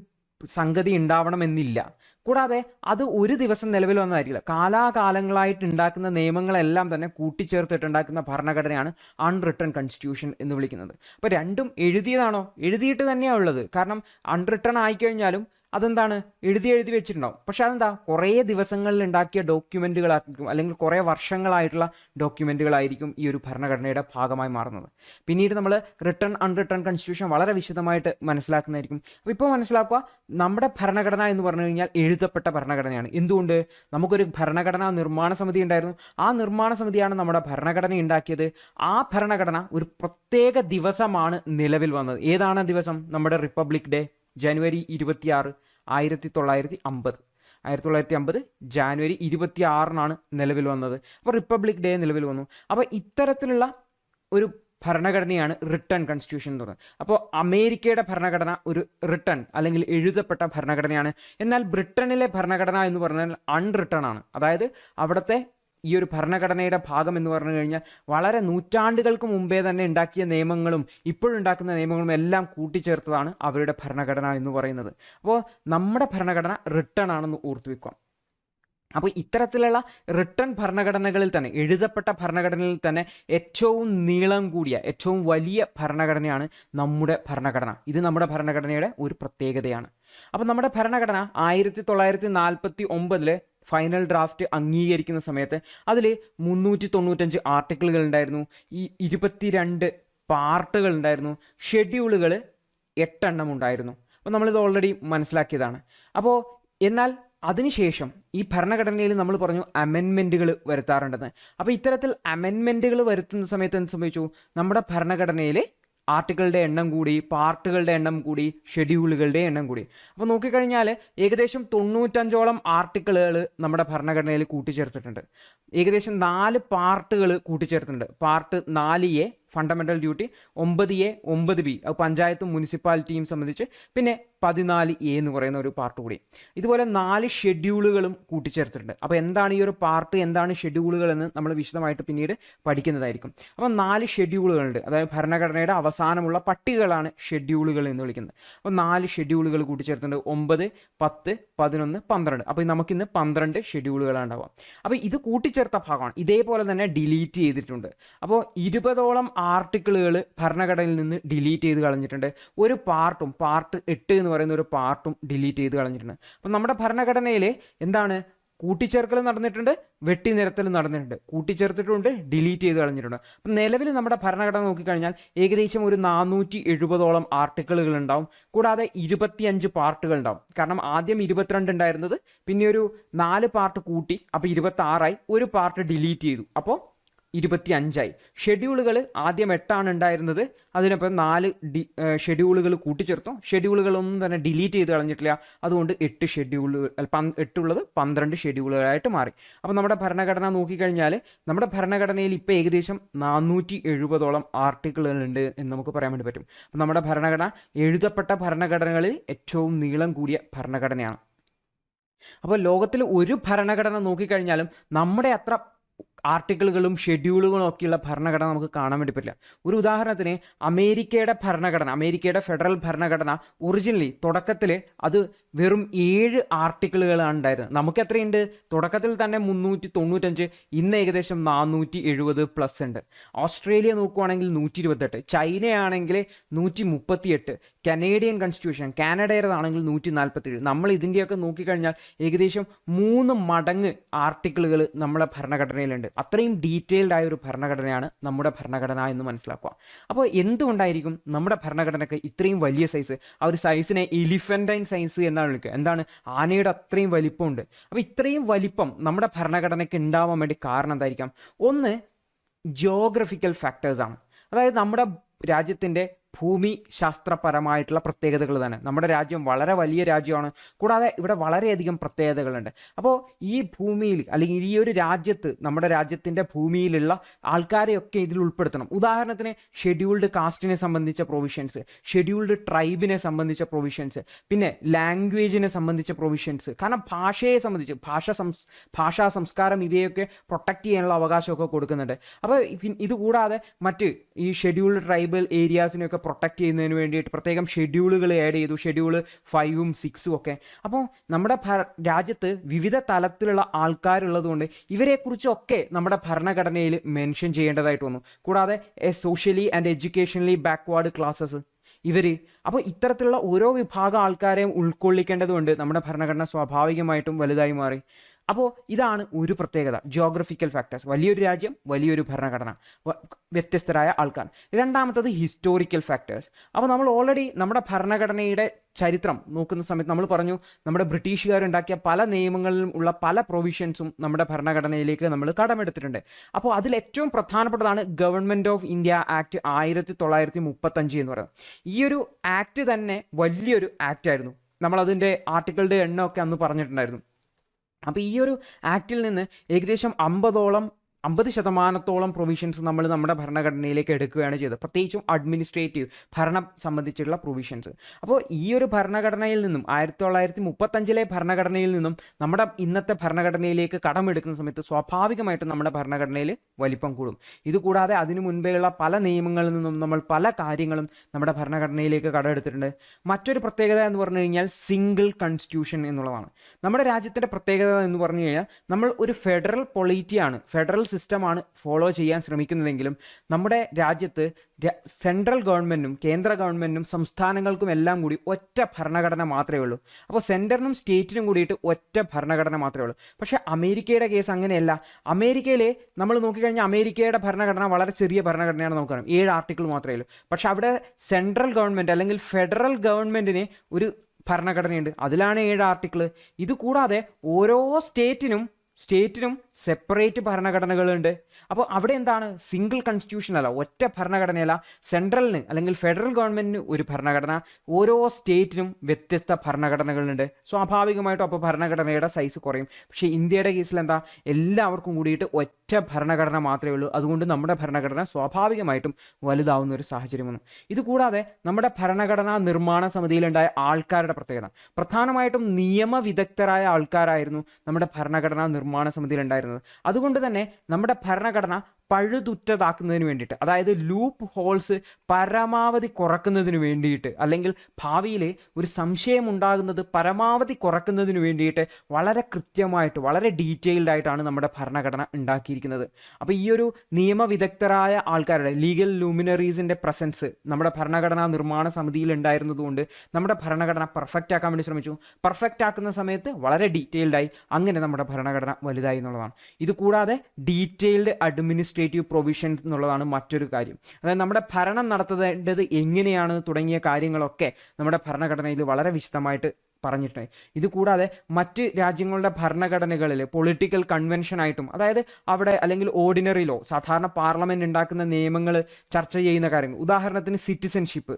സംഗതി ഉണ്ടാവണമെന്നില്ല. കൂടാതെ അത് ഒരു ദിവസം നിലവിൽ വന്നതായിരിക്കില്ല. കാലാകാലങ്ങളായിട്ട് ഉണ്ടാക്കുന്ന നിയമങ്ങളെല്ലാം തന്നെ കൂട്ടിച്ചേർത്തിട്ടുണ്ടാക്കുന്ന ഭരണഘടനയാണ് അൺറിട്ടൺ കോൺസ്റ്റിറ്റ്യൂഷൻ എന്ന് വിളിക്കുന്നത്. അപ്പോൾ രണ്ടും എഴുതിയതാണോ? എഴുതിയിട്ട് തന്നെയാണ് ഉള്ളത്. കാരണം അൺറിട്ടൺ ആയിക്കഴിഞ്ഞാലും അതെന്താണ് എഴുതി വെച്ചിട്ടുണ്ടാവും. പക്ഷെ അതെന്താ കുറേ ദിവസങ്ങളിൽ ഉണ്ടാക്കിയ ഡോക്യുമെൻറ്റുകളായിരിക്കും, അല്ലെങ്കിൽ കുറേ വർഷങ്ങളായിട്ടുള്ള ഡോക്യുമെൻറ്റുകളായിരിക്കും ഈ ഒരു ഭരണഘടനയുടെ ഭാഗമായി മാറുന്നത്. പിന്നീട് നമ്മൾ റിട്ടൺ അൺറിട്ടൺ കോൺസ്റ്റിറ്റ്യൂഷൻ വളരെ വിശദമായിട്ട് മനസ്സിലാക്കുന്നതായിരിക്കും. അപ്പോൾ ഇപ്പോൾ മനസ്സിലാക്കുക, നമ്മുടെ ഭരണഘടന എന്ന് പറഞ്ഞു കഴിഞ്ഞാൽ എഴുതപ്പെട്ട ഭരണഘടനയാണ്. എന്തുകൊണ്ട്? നമുക്കൊരു ഭരണഘടനാ നിർമ്മാണ സമിതി ഉണ്ടായിരുന്നു. ആ നിർമ്മാണ സമിതിയാണ് നമ്മുടെ ഭരണഘടന ഉണ്ടാക്കിയത്. ആ ഭരണഘടന ഒരു പ്രത്യേക ദിവസമാണ് നിലവിൽ വന്നത്. ഏതാണ് ദിവസം? നമ്മുടെ റിപ്പബ്ലിക് ഡേ, ജനുവരി 26, 1950 ജാനുവരി 26 നിലവിൽ വന്നത്. അപ്പോൾ റിപ്പബ്ലിക് ഡേ നിലവിൽ വന്നു. അപ്പോൾ ഇത്തരത്തിലുള്ള ഒരു ഭരണഘടനയാണ് റിട്ടൺ കോൺസ്റ്റിറ്റ്യൂഷൻ എന്ന് പറയുന്നത്. അപ്പോൾ അമേരിക്കയുടെ ഭരണഘടന ഒരു റിട്ടൺ അല്ലെങ്കിൽ എഴുതപ്പെട്ട ഭരണഘടനയാണ്. എന്നാൽ ബ്രിട്ടനിലെ ഭരണഘടന എന്ന് പറഞ്ഞാൽ അൺറിട്ടൺ ആണ്. അതായത് അവിടുത്തെ ഈ ഒരു ഭരണഘടനയുടെ ഭാഗം എന്ന് പറഞ്ഞു കഴിഞ്ഞാൽ വളരെ നൂറ്റാണ്ടുകൾക്ക് മുമ്പേ തന്നെ ഉണ്ടാക്കിയ നിയമങ്ങളും ഇപ്പോഴുണ്ടാക്കുന്ന നിയമങ്ങളും എല്ലാം കൂട്ടിച്ചേർത്തതാണ് അവരുടെ ഭരണഘടന എന്ന് പറയുന്നത്. അപ്പോൾ നമ്മുടെ ഭരണഘടന റിട്ടൺ ആണെന്ന് ഓർത്തു വെക്കാം. അപ്പോൾ ഇത്തരത്തിലുള്ള റിട്ടൺ ഭരണഘടനകളിൽ തന്നെ, എഴുതപ്പെട്ട ഭരണഘടനയിൽ തന്നെ ഏറ്റവും നീളം കൂടിയ, ഏറ്റവും വലിയ ഭരണഘടനയാണ് നമ്മുടെ ഭരണഘടന. ഇത് നമ്മുടെ ഭരണഘടനയുടെ ഒരു പ്രത്യേകതയാണ്. അപ്പം നമ്മുടെ ഭരണഘടന 1949 ഫൈനൽ ഡ്രാഫ്റ്റ് അംഗീകരിക്കുന്ന സമയത്ത് അതിൽ 395 ആർട്ടിക്കിളുകൾ ഉണ്ടായിരുന്നു, 22 പാർട്ടുകൾ ഉണ്ടായിരുന്നു, ഷെഡ്യൂളുകൾ 8 ഉണ്ടായിരുന്നു. അപ്പോൾ നമ്മളിത് ഓൾറെഡി മനസ്സിലാക്കിയതാണ്. അപ്പോൾ എന്നാൽ അതിനുശേഷം ഈ ഭരണഘടനയിൽ നമ്മൾ പറഞ്ഞു അമെൻമെൻറ്റുകൾ വരുത്താറുണ്ടെന്ന്. അപ്പോൾ ഇത്തരത്തിൽ അമെൻമെൻറ്റുകൾ വരുത്തുന്ന സമയത്ത് എന്ത് സംഭവിച്ചു? നമ്മുടെ ഭരണഘടനയിൽ ആർട്ടിക്കിളുടെ എണ്ണം കൂടി, പാർട്ടുകളുടെ എണ്ണം കൂടി, ഷെഡ്യൂളുകളുടെ എണ്ണം കൂടി. അപ്പോൾ നോക്കിക്കഴിഞ്ഞാൽ ഏകദേശം 95ഓളം ആർട്ടിക്കിളുകൾ നമ്മുടെ ഭരണഘടനയിൽ കൂട്ടിച്ചേർത്തിട്ടുണ്ട്. ഏകദേശം 4 പാർട്ടുകൾ കൂട്ടിച്ചേർത്തിട്ടുണ്ട്. Part 4A fundamental duty, 9A 9B അത് പഞ്ചായത്തും മുനിസിപ്പാലിറ്റിയും സംബന്ധിച്ച്, പിന്നെ 14A എന്ന് പറയുന്ന ഒരു പാർട്ട് കൂടി. ഇതുപോലെ 4 ഷെഡ്യൂളുകളും കൂട്ടിച്ചേർത്തിട്ടുണ്ട്. അപ്പോൾ എന്താണ് ഈ ഒരു പാർട്ട്, എന്താണ് ഷെഡ്യൂളുകൾ എന്ന് നമ്മൾ വിശദമായിട്ട് പിന്നീട് പഠിക്കുന്നതായിരിക്കും. അപ്പോൾ 4 ഷെഡ്യൂളുകളുണ്ട്. അതായത് ഭരണഘടനയുടെ അവസാനമുള്ള പട്ടികകളാണ് ഷെഡ്യൂളുകൾ എന്ന് വിളിക്കുന്നത്. അപ്പോൾ 4 ഷെഡ്യൂളുകൾ കൂട്ടിച്ചേർത്തിട്ടുണ്ട്. 9, 10, 11, 12. അപ്പോൾ നമുക്കിന്ന് 12 ഷെഡ്യൂളുകളാണ് ഉണ്ടാവുക. അപ്പോൾ ഇത് കൂട്ടിച്ചേർത്ത ഭാഗമാണ്. ഇതേപോലെ തന്നെ ഡിലീറ്റ് ചെയ്തിട്ടുണ്ട്. അപ്പോൾ 20ഓളം ആർട്ടിക്കിളുകൾ ഭരണഘടനയിൽ നിന്ന് ഡിലീറ്റ് ചെയ്ത് കളഞ്ഞിട്ടുണ്ട്. ഒരു പാർട്ടും, പാർട്ട് 8 എന്ന് പറയുന്ന ഒരു പാർട്ടും ഡിലീറ്റ് ചെയ്ത് കളഞ്ഞിട്ടുണ്ട്. അപ്പം നമ്മുടെ ഭരണഘടനയിൽ എന്താണ്? കൂട്ടിച്ചേർക്കൽ നടന്നിട്ടുണ്ട്, വെട്ടിനിരത്തൽ നടന്നിട്ടുണ്ട്. കൂട്ടിച്ചേർത്തിട്ടുണ്ട്, ഡിലീറ്റ് ചെയ്ത് കളഞ്ഞിട്ടുണ്ട്. അപ്പം നിലവിൽ നമ്മുടെ ഭരണഘടന നോക്കിക്കഴിഞ്ഞാൽ ഏകദേശം ഒരു 470ഓളം ആർട്ടിക്കിളുകൾ ഉണ്ടാവും. കൂടാതെ 25 പാർട്ടുകൾ ഉണ്ടാവും. കാരണം ആദ്യം 22 ഉണ്ടായിരുന്നത്, പിന്നെ ഒരു 4 പാർട്ട് കൂട്ടി, അപ്പോൾ 26ആയി. ഒരു പാർട്ട് ഡിലീറ്റ് ചെയ്തു, അപ്പോൾ 25ആയി. ഷെഡ്യൂളുകൾ ആദ്യം 8 ഉണ്ടായിരുന്നത്, അതിനൊപ്പം 4 ഷെഡ്യൂളുകൾ കൂട്ടിച്ചേർത്തു. ഷെഡ്യൂളുകളൊന്നും തന്നെ ഡിലീറ്റ് ചെയ്ത് കളഞ്ഞിട്ടില്ല. അതുകൊണ്ട് 8 ഷെഡ്യൂളുകൾ, 8 ഉള്ളത് 12 ഷെഡ്യൂളുകളായിട്ട് മാറി. അപ്പോൾ നമ്മുടെ ഭരണഘടന നോക്കിക്കഴിഞ്ഞാൽ നമ്മുടെ ഭരണഘടനയിൽ ഇപ്പോൾ ഏകദേശം 470ഓളം ആർട്ടിക്കിളുകൾ ഉണ്ട് എന്ന് നമുക്ക് പറയാൻ വേണ്ടി പറ്റും. അപ്പോൾ നമ്മുടെ ഭരണഘടന എഴുതപ്പെട്ട ഭരണഘടനകളിൽ ഏറ്റവും നീളം കൂടിയ ഭരണഘടനയാണ്. അപ്പോൾ ലോകത്തിൽ ഒരു ഭരണഘടന നോക്കിക്കഴിഞ്ഞാലും നമ്മുടെ അത്ര ആർട്ടിക്കിളുകളും ഷെഡ്യൂളുകളും ഒക്കെയുള്ള ഭരണഘടന നമുക്ക് കാണാൻ വേണ്ടി പറ്റില്ല. ഒരു ഉദാഹരണത്തിന് അമേരിക്കയുടെ ഭരണഘടന, അമേരിക്കയുടെ ഫെഡറൽ ഭരണഘടന ഒറിജിനലി തുടക്കത്തിൽ അത് വെറും 7 ആർട്ടിക്കിളുകളാണ് ഉണ്ടായിരുന്നത്. നമുക്ക് എത്രയുണ്ട്? തുടക്കത്തിൽ തന്നെ 395, ഇന്ന് ഏകദേശം 470+ ഉണ്ട്. ഓസ്ട്രേലിയ നോക്കുവാണെങ്കിൽ 128, ചൈനയാണെങ്കിൽ 138, കനേഡിയൻ കോൺസ്റ്റിറ്റ്യൂഷൻ കാനഡയുടേതാണെങ്കിൽ 147. നമ്മൾ ഇതിൻ്റെയൊക്കെ നോക്കിക്കഴിഞ്ഞാൽ ഏകദേശം 3 മടങ്ങ് ആർട്ടിക്കിളുകൾ നമ്മളെ ഭരണഘടനയിലുണ്ട്. അത്രയും ഡീറ്റെയിൽഡ് ആയ ഒരു ഭരണഘടനയാണ് നമ്മുടെ ഭരണഘടന എന്ന് മനസ്സിലാക്കുക. അപ്പോൾ എന്തുകൊണ്ടായിരിക്കും നമ്മുടെ ഭരണഘടനയ്ക്ക് ഇത്രയും വലിയ സൈസ്? ആ ഒരു സൈസിനെ എലിഫൻ്റൈൻ സൈസ് എന്നാണ് വിളിക്കുക. എന്താണ്? ആനയുടെ അത്രയും വലിപ്പമുണ്ട്. അപ്പോൾ ഇത്രയും വലിപ്പം നമ്മുടെ ഭരണഘടനയ്ക്ക് ഉണ്ടാവാൻ വേണ്ടി കാരണം എന്തായിരിക്കാം? ഒന്ന്, ജിയോഗ്രഫിക്കൽ ഫാക്ടേഴ്സാണ്. അതായത് നമ്മുടെ രാജ്യത്തിൻ്റെ ഭൂമി ശാസ്ത്രപരമായിട്ടുള്ള പ്രത്യേകതകൾ തന്നെ. നമ്മുടെ രാജ്യം വളരെ വലിയ രാജ്യമാണ്. കൂടാതെ ഇവിടെ വളരെയധികം പ്രത്യേകതകളുണ്ട്. അപ്പോൾ ഈ ഭൂമിയിൽ, അല്ലെങ്കിൽ ഈ ഒരു രാജ്യത്ത്, നമ്മുടെ രാജ്യത്തിൻ്റെ ഭൂമിയിലുള്ള ആൾക്കാരെയൊക്കെ ഇതിൽ ഉൾപ്പെടുത്തണം. ഉദാഹരണത്തിന് ഷെഡ്യൂൾഡ് കാസ്റ്റിനെ സംബന്ധിച്ച പ്രൊവിഷൻസ്, ഷെഡ്യൂൾഡ് ട്രൈബിനെ സംബന്ധിച്ച പ്രൊവിഷൻസ്, പിന്നെ ലാംഗ്വേജിനെ സംബന്ധിച്ച പ്രൊവിഷൻസ്. കാരണം ഭാഷയെ സംബന്ധിച്ച്, ഭാഷാ സംസ്കാരം ഇവയൊക്കെ പ്രൊട്ടക്റ്റ് ചെയ്യാനുള്ള അവകാശമൊക്കെ കൊടുക്കുന്നുണ്ട്. അപ്പോൾ ഇതുകൂടാതെ മറ്റ് ഈ ഷെഡ്യൂൾഡ് ട്രൈബൽ ഏരിയാസിനെയൊക്കെ പ്രൊട്ടക്റ്റ് ചെയ്യുന്നതിന് വേണ്ടിയിട്ട് പ്രത്യേകം ഷെഡ്യൂളുകൾ ആഡ് ചെയ്തു. ഷെഡ്യൂൾ 5ഉം 6ഉം ഒക്കെ. അപ്പോൾ നമ്മുടെ രാജ്യത്ത് വിവിധ തലത്തിലുള്ള ആൾക്കാരുള്ളതുകൊണ്ട് ഇവരെക്കുറിച്ചൊക്കെ നമ്മുടെ ഭരണഘടനയിൽ മെൻഷൻ ചെയ്യേണ്ടതായിട്ട് വന്നു. കൂടാതെ socially and educationally backward classes അപ്പോൾ ഇത്തരത്തിലുള്ള ഓരോ വിഭാഗം ആൾക്കാരെയും ഉൾക്കൊള്ളിക്കേണ്ടതുകൊണ്ട് നമ്മുടെ ഭരണഘടന സ്വാഭാവികമായിട്ടും വലുതായി മാറി. അപ്പോൾ ഇതാണ് ഒരു പ്രത്യേകത, ജിയോഗ്രഫിക്കൽ ഫാക്ടേഴ്സ്. വലിയൊരു രാജ്യം, വലിയൊരു ഭരണഘടന, വ്യത്യസ്തരായ ആൾക്കാർ. രണ്ടാമത്തത് ഹിസ്റ്റോറിക്കൽ ഫാക്ടേഴ്സ്. അപ്പോൾ നമ്മൾ ഓൾറെഡി നമ്മുടെ ഭരണഘടനയുടെ ചരിത്രം നോക്കുന്ന സമയത്ത് നമ്മൾ പറഞ്ഞു, നമ്മുടെ ബ്രിട്ടീഷുകാരുണ്ടാക്കിയ പല നിയമങ്ങളിലും ഉള്ള പല പ്രൊവിഷൻസും നമ്മുടെ ഭരണഘടനയിലേക്ക് നമ്മൾ കടമെടുത്തിട്ടുണ്ട്. അപ്പോൾ അതിൽ ഏറ്റവും പ്രധാനപ്പെട്ടതാണ് ഗവൺമെൻറ് ഓഫ് ഇന്ത്യ ആക്ട് 1935 എന്ന് പറയുന്നത്. ഈ ഒരു ആക്ട് തന്നെ വലിയൊരു ആക്റ്റായിരുന്നു. നമ്മളതിൻ്റെ ആർട്ടിക്കിളുടെ എണ്ണമൊക്കെ അന്ന് പറഞ്ഞിട്ടുണ്ടായിരുന്നു. അപ്പോൾ ഈ ഒരു ആക്റ്റിൽ നിന്ന് ഏകദേശം 50ഓളം 50% പ്രൊവിഷൻസ് നമ്മൾ നമ്മുടെ ഭരണഘടനയിലേക്ക് എടുക്കുകയാണ് ചെയ്തത്, പ്രത്യേകിച്ചും അഡ്മിനിസ്ട്രേറ്റീവ് ഭരണം സംബന്ധിച്ചുള്ള പ്രൊവിഷൻസ്. അപ്പോൾ ഈ ഒരു ഭരണഘടനയിൽ നിന്നും 1935 ഭരണഘടനയിൽ നിന്നും നമ്മുടെ ഇന്നത്തെ ഭരണഘടനയിലേക്ക് കടമെടുക്കുന്ന സമയത്ത് സ്വാഭാവികമായിട്ടും നമ്മുടെ ഭരണഘടനയിൽ വലിപ്പം കൂടും. ഇതുകൂടാതെ അതിനു മുൻപേയുള്ള പല നിയമങ്ങളിൽ നിന്നും നമ്മൾ പല കാര്യങ്ങളും നമ്മുടെ ഭരണഘടനയിലേക്ക് കടമെടുത്തിട്ടുണ്ട്. മറ്റൊരു പ്രത്യേകത എന്ന് പറഞ്ഞു കഴിഞ്ഞാൽ സിംഗിൾ കോൺസ്റ്റിറ്റ്യൂഷൻ എന്നുള്ളതാണ്. നമ്മുടെ രാജ്യത്തിൻ്റെ പ്രത്യേകത എന്ന് പറഞ്ഞു കഴിഞ്ഞാൽ നമ്മൾ ഒരു ഫെഡറൽ പൊളിറ്റിയാണ്, ഫെഡറൽ സിസ്റ്റമാണ് ഫോളോ ചെയ്യാൻ ശ്രമിക്കുന്നതെങ്കിലും നമ്മുടെ രാജ്യത്ത് സെൻട്രൽ ഗവൺമെൻറ്റും കേന്ദ്ര ഗവൺമെൻറ്റും സംസ്ഥാനങ്ങൾക്കും എല്ലാം കൂടി ഒറ്റ ഭരണഘടന മാത്രമേ ഉള്ളൂ. അപ്പോൾ സെൻറ്ററിനും സ്റ്റേറ്റിനും കൂടിയിട്ട് ഒറ്റ ഭരണഘടന മാത്രമേ ഉള്ളൂ. പക്ഷേ അമേരിക്കയുടെ കേസ് അങ്ങനെയല്ല. അമേരിക്കയിൽ നമ്മൾ നോക്കിക്കഴിഞ്ഞാൽ അമേരിക്കയുടെ ഭരണഘടന വളരെ ചെറിയ ഭരണഘടനയാണ്, നമുക്കറിയാം 7 ആർട്ടിക്കിൾ മാത്രമേ ഉള്ളൂ. പക്ഷേ അവിടെ സെൻട്രൽ ഗവൺമെൻറ് അല്ലെങ്കിൽ ഫെഡറൽ ഗവൺമെൻറ്റിന് ഒരു ഭരണഘടനയുണ്ട്, അതിലാണ് 7 ആർട്ടിക്കിൾ. ഇതുകൂടാതെ ഓരോ സ്റ്റേറ്റിനും സെപ്പറേറ്റ് ഭരണഘടനകളുണ്ട്. അപ്പോൾ അവിടെ എന്താണ്, സിംഗിൾ കോൺസ്റ്റിറ്റ്യൂഷൻ അല്ല, ഒറ്റ ഭരണഘടനയല്ല. സെൻട്രലിന് അല്ലെങ്കിൽ ഫെഡറൽ ഗവൺമെൻറ്റിന് ഒരു ഭരണഘടന, ഓരോ സ്റ്റേറ്റിനും വ്യത്യസ്ത ഭരണഘടനകളുണ്ട്. സ്വാഭാവികമായിട്ടും അപ്പോൾ ഭരണഘടനയുടെ സൈസ് കുറയും. പക്ഷേ ഇന്ത്യയുടെ കേസിൽ എന്താ, എല്ലാവർക്കും കൂടിയിട്ട് ഒറ്റ ഭരണഘടന മാത്രമേ ഉള്ളൂ. അതുകൊണ്ട് നമ്മുടെ ഭരണഘടന സ്വാഭാവികമായിട്ടും വലുതാവുന്ന ഒരു സാഹചര്യം വന്നു. ഇതുകൂടാതെ നമ്മുടെ ഭരണഘടനാ നിർമ്മാണ സമിതിയിലുണ്ടായ ആൾക്കാരുടെ പ്രത്യേകത, പ്രധാനമായിട്ടും നിയമവിദഗ്ധരായ ആൾക്കാരായിരുന്നു നമ്മുടെ ഭരണഘടനാ നിർമ്മാണ സമിതിയിൽ ഉണ്ടായിരുന്നത്. അതുകൊണ്ട് തന്നെ നമ്മുടെ ഭരണഘടന പഴുതുറ്റതാക്കുന്നതിന് വേണ്ടിയിട്ട്, അതായത് ലൂപ്പ് ഹോൾസ് പരമാവധി കുറക്കുന്നതിന് വേണ്ടിയിട്ട്, അല്ലെങ്കിൽ ഭാവിയിൽ ഒരു സംശയം ഉണ്ടാകുന്നത് പരമാവധി കുറക്കുന്നതിന് വേണ്ടിയിട്ട് വളരെ കൃത്യമായിട്ട് വളരെ ഡീറ്റെയിൽഡ് ആയിട്ടാണ് നമ്മുടെ ഭരണഘടന ഉണ്ടാക്കിയിരിക്കുന്നത്. അപ്പോൾ ഈ ഒരു നിയമവിദഗ്ധരായ ആൾക്കാരുടെ ലീഗൽ ലൂമിനറീസിൻ്റെ പ്രസൻസ് നമ്മുടെ ഭരണഘടനാ നിർമ്മാണ സമിതിയിൽ ഉണ്ടായിരുന്നതുകൊണ്ട് നമ്മുടെ ഭരണഘടന പെർഫെക്റ്റ് ആക്കാൻ വേണ്ടി ശ്രമിച്ചു. പെർഫെക്റ്റ് ആക്കുന്ന സമയത്ത് വളരെ ഡീറ്റെയിൽഡായി, അങ്ങനെ നമ്മുടെ ഭരണഘടന വലുതായി എന്നുള്ളതാണ്. ഇതുകൂടാതെ ഡീറ്റെയിൽഡ് അഡ്മിനിസ്ട്രേറ്റീവ് പ്രൊവിഷൻസ് എന്നുള്ളതാണ് മറ്റൊരു കാര്യം. അതായത് നമ്മുടെ ഭരണം നടത്തേണ്ടത് എങ്ങനെയാണ് തുടങ്ങിയ കാര്യങ്ങളൊക്കെ നമ്മുടെ ഭരണഘടനയിൽ വളരെ വിശദമായിട്ട് പറഞ്ഞിട്ടുണ്ട്. ഇതുകൂടാതെ മറ്റ് രാജ്യങ്ങളുടെ ഭരണഘടനകളിൽ പൊളിറ്റിക്കൽ കൺവെൻഷനായിട്ടും, അതായത് അവിടെ അല്ലെങ്കിൽ ഓർഡിനറി ലോ, സാധാരണ പാർലമെൻറ്റ് ഉണ്ടാക്കുന്ന നിയമങ്ങൾ ചർച്ച ചെയ്യുന്ന കാര്യങ്ങൾ, ഉദാഹരണത്തിന് സിറ്റിസൺഷിപ്പ്,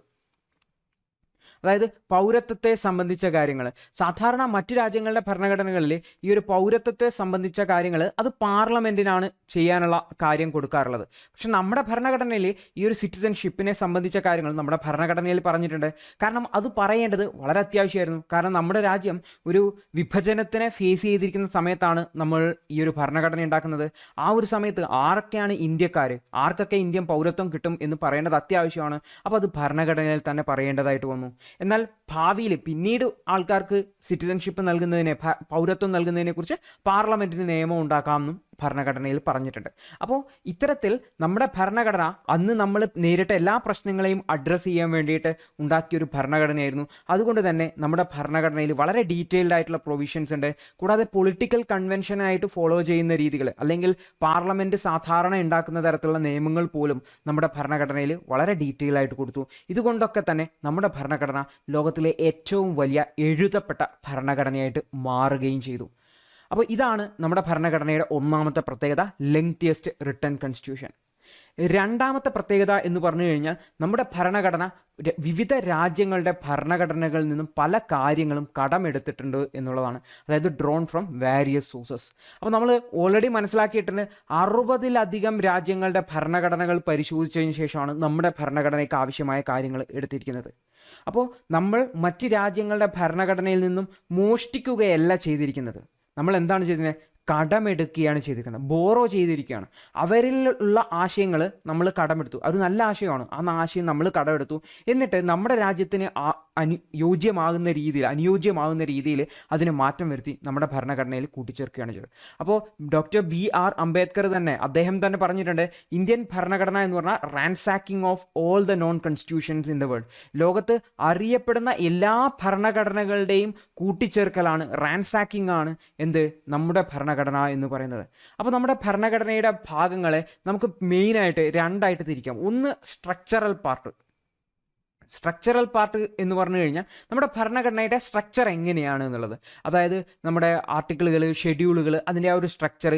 അതായത് പൗരത്വത്തെ സംബന്ധിച്ച കാര്യങ്ങൾ, സാധാരണ മറ്റ് രാജ്യങ്ങളുടെ ഭരണഘടനകളിൽ ഈ ഒരു പൗരത്വത്തെ സംബന്ധിച്ച കാര്യങ്ങൾ അത് പാർലമെൻറ്റിനാണ് ചെയ്യാനുള്ള കാര്യം കൊടുക്കാറുള്ളത്. പക്ഷെ നമ്മുടെ ഭരണഘടനയിൽ ഈ ഒരു സിറ്റിസൺഷിപ്പിനെ സംബന്ധിച്ച കാര്യങ്ങൾ നമ്മുടെ ഭരണഘടനയിൽ പറഞ്ഞിട്ടുണ്ട്. കാരണം അത് പറയേണ്ടത് വളരെ അത്യാവശ്യമായിരുന്നു. കാരണം നമ്മുടെ രാജ്യം ഒരു വിഭജനത്തിനെ ഫേസ് ചെയ്തിരിക്കുന്ന സമയത്താണ് നമ്മൾ ഈ ഒരു ഭരണഘടന ഉണ്ടാക്കുന്നത്. ആ ഒരു സമയത്ത് ആരൊക്കെയാണ് ഇന്ത്യക്കാർ, ആർക്കൊക്കെ ഇന്ത്യൻ പൗരത്വം കിട്ടും എന്ന് പറയേണ്ടത് അത്യാവശ്യമാണ്. അപ്പോൾ അത് ഭരണഘടനയിൽ തന്നെ പറയേണ്ടതായിട്ട് വന്നു. എന്നാൽ ഭാവിയിൽ പിന്നീട് ആൾക്കാർക്ക് സിറ്റിസൺഷിപ്പ് നൽകുന്നതിനെ, പൗരത്വം നൽകുന്നതിനെ കുറിച്ച് പാർലമെൻറ്റിന് നിയമം ഉണ്ടാക്കാമെന്നും ഭരണഘടനയിൽ പറഞ്ഞിട്ടുണ്ട്. അപ്പോൾ ഇത്തരത്തിൽ നമ്മുടെ ഭരണഘടന അന്ന് നമ്മൾ നേരിട്ട എല്ലാ പ്രശ്നങ്ങളെയും അഡ്രസ്സ് ചെയ്യാൻ വേണ്ടിയിട്ട് ഉണ്ടാക്കിയൊരു ഭരണഘടനയായിരുന്നു. അതുകൊണ്ട് തന്നെ നമ്മുടെ ഭരണഘടനയിൽ വളരെ ഡീറ്റെയിൽഡ് ആയിട്ടുള്ള പ്രൊവിഷൻസ് ഉണ്ട്. കൂടാതെ പൊളിറ്റിക്കൽ കൺവെൻഷനായിട്ട് ഫോളോ ചെയ്യുന്ന രീതികൾ, അല്ലെങ്കിൽ പാർലമെൻറ്റ് സാധാരണ ഉണ്ടാക്കുന്ന തരത്തിലുള്ള നിയമങ്ങൾ പോലും നമ്മുടെ ഭരണഘടനയിൽ വളരെ ഡീറ്റെയിൽ ആയിട്ട് കൊടുത്തു. ഇതുകൊണ്ടൊക്കെ തന്നെ നമ്മുടെ ഭരണഘടന ലോകത്തിലെ ഏറ്റവും വലിയ എഴുതപ്പെട്ട ഭരണഘടനയായിട്ട് മാറുകയും ചെയ്തു. അപ്പോൾ ഇതാണ് നമ്മുടെ ഭരണഘടനയുടെ ഒന്നാമത്തെ പ്രത്യേകത, ലെങ്തിയസ്റ്റ് റിട്ടൺ കോൺസ്റ്റിറ്റ്യൂഷൻ. രണ്ടാമത്തെ പ്രത്യേകത എന്ന് പറഞ്ഞു കഴിഞ്ഞാൽ നമ്മുടെ ഭരണഘടന വിവിധ രാജ്യങ്ങളുടെ ഭരണഘടനകളിൽ നിന്നും പല കാര്യങ്ങളും കടമെടുത്തിട്ടുണ്ട് എന്നുള്ളതാണ്. അതായത് ഡ്രോൺ ഫ്രം വാരിയസ് സോഴ്സസ്. അപ്പോൾ നമ്മൾ ഓൾറെഡി മനസ്സിലാക്കിയിട്ടുണ്ട് 60-ലധികം രാജ്യങ്ങളുടെ ഭരണഘടനകൾ പരിശോധിച്ചതിന് ശേഷമാണ് നമ്മുടെ ഭരണഘടനയ്ക്ക് ആവശ്യമായ കാര്യങ്ങൾ എടുത്തിരിക്കുന്നത്. അപ്പോൾ നമ്മൾ മറ്റ് രാജ്യങ്ങളുടെ ഭരണഘടനയിൽ നിന്നും മോഷ്ടിക്കുകയല്ല ചെയ്തിരിക്കുന്നത്. നമ്മൾ എന്താണ് ചെയ്തിരിക്കുന്നത്? കടമെടുക്കുകയാണ് ചെയ്തിരിക്കുന്നത്, ബോറോ ചെയ്തിരിക്കുകയാണ്. അവരിലുള്ള ആശയങ്ങൾ നമ്മൾ കടമെടുത്തു, അത് നല്ല ആശയമാണ്, ആ ആശയം നമ്മൾ കടമെടുത്തു. എന്നിട്ട് നമ്മുടെ രാജ്യത്തിന് അനുയോജ്യമാകുന്ന രീതിയിൽ അതിന് മാറ്റം വരുത്തി നമ്മുടെ ഭരണഘടനയിൽ കൂട്ടിച്ചേർക്കുകയാണ് ചെയ്തത്. അപ്പോൾ ഡോക്ടർ BR അംബേദ്കർ തന്നെ, അദ്ദേഹം തന്നെ പറഞ്ഞിട്ടുണ്ട്, ഇന്ത്യൻ ഭരണഘടന എന്ന് പറഞ്ഞാൽ ransacking of all the known constitutions in the world. ലോകത്ത് അറിയപ്പെടുന്ന എല്ലാ ഭരണഘടനകളുടെയും കൂട്ടിച്ചേർക്കലാണ്, റാൻസാക്കിംഗ് ആണ് എന്ത്, നമ്മുടെ ഭരണഘടന എന്ന് പറയുന്നത്. അപ്പോൾ നമ്മുടെ ഭരണഘടനയുടെ ഭാഗങ്ങളെ നമുക്ക് മെയിനായിട്ട് രണ്ടായിട്ട് തിരിക്കാം. ഒന്ന് സ്ട്രക്ചറൽ പാർട്ട്. സ്ട്രക്ചറൽ പാർട്ട് എന്ന് പറഞ്ഞു കഴിഞ്ഞാൽ നമ്മുടെ ഭരണഘടനയുടെ സ്ട്രക്ചർ എങ്ങനെയാണ് എന്നുള്ളത്, അതായത് നമ്മുടെ ആർട്ടിക്കിളുകൾ, ഷെഡ്യൂളുകൾ, അതിൻ്റെ ആ ഒരു സ്ട്രക്ചർ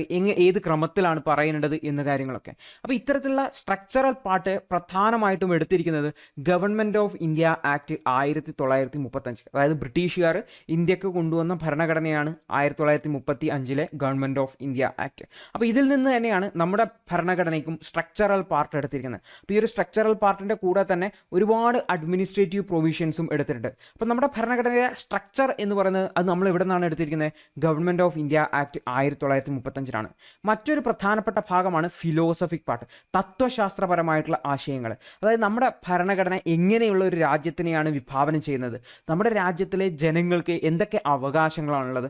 ഏത് ക്രമത്തിലാണ് പറയേണ്ടത് എന്ന കാര്യങ്ങളൊക്കെ. അപ്പോൾ ഇത്തരത്തിലുള്ള സ്ട്രക്ചറൽ പാർട്ട് പ്രധാനമായിട്ടും എടുത്തിരിക്കുന്നത് ഗവൺമെൻറ് ഓഫ് ഇന്ത്യ ആക്ട് 1935, അതായത് ബ്രിട്ടീഷുകാർ ഇന്ത്യക്ക് കൊണ്ടുവന്ന ഭരണഘടനയാണ് 1935 ഗവൺമെൻറ് ഓഫ് ഇന്ത്യ ആക്ട്. അപ്പോൾ ഇതിൽ നിന്ന് തന്നെയാണ് നമ്മുടെ ഭരണഘടനയ്ക്കും സ്ട്രക്ചറൽ പാർട്ട് എടുത്തിരിക്കുന്നത്. അപ്പോൾ ഈ ഒരു സ്ട്രക്ചറൽ പാർട്ടിൻ്റെ കൂടെ തന്നെ ഒരുപാട് അഡ്മിനിസ്ട്രേറ്റീവ് പ്രൊവിഷൻസും എടുത്തിട്ടുണ്ട്. അപ്പോൾ നമ്മുടെ ഭരണഘടനയുടെ സ്ട്രക്ചർ എന്ന് പറയുന്നത് അത് നമ്മൾ എവിടെ നിന്നാണ് എടുത്തിരിക്കുന്നത്? Government of India act 1935. മറ്റൊരു പ്രധാനപ്പെട്ട ഭാഗമാണ് ഫിലോസഫിക് പാർട്ട്, തത്വശാസ്ത്രപരമായിട്ടുള്ള ആശയങ്ങൾ. അതായത് നമ്മുടെ ഭരണഘടന എങ്ങനെയുള്ള ഒരു രാജ്യത്തിനെയാണ് വിഭാവനം ചെയ്യുന്നത്, നമ്മുടെ രാജ്യത്തിലെ ജനങ്ങൾക്ക് എന്തൊക്കെ അവകാശങ്ങളാണുള്ളത്,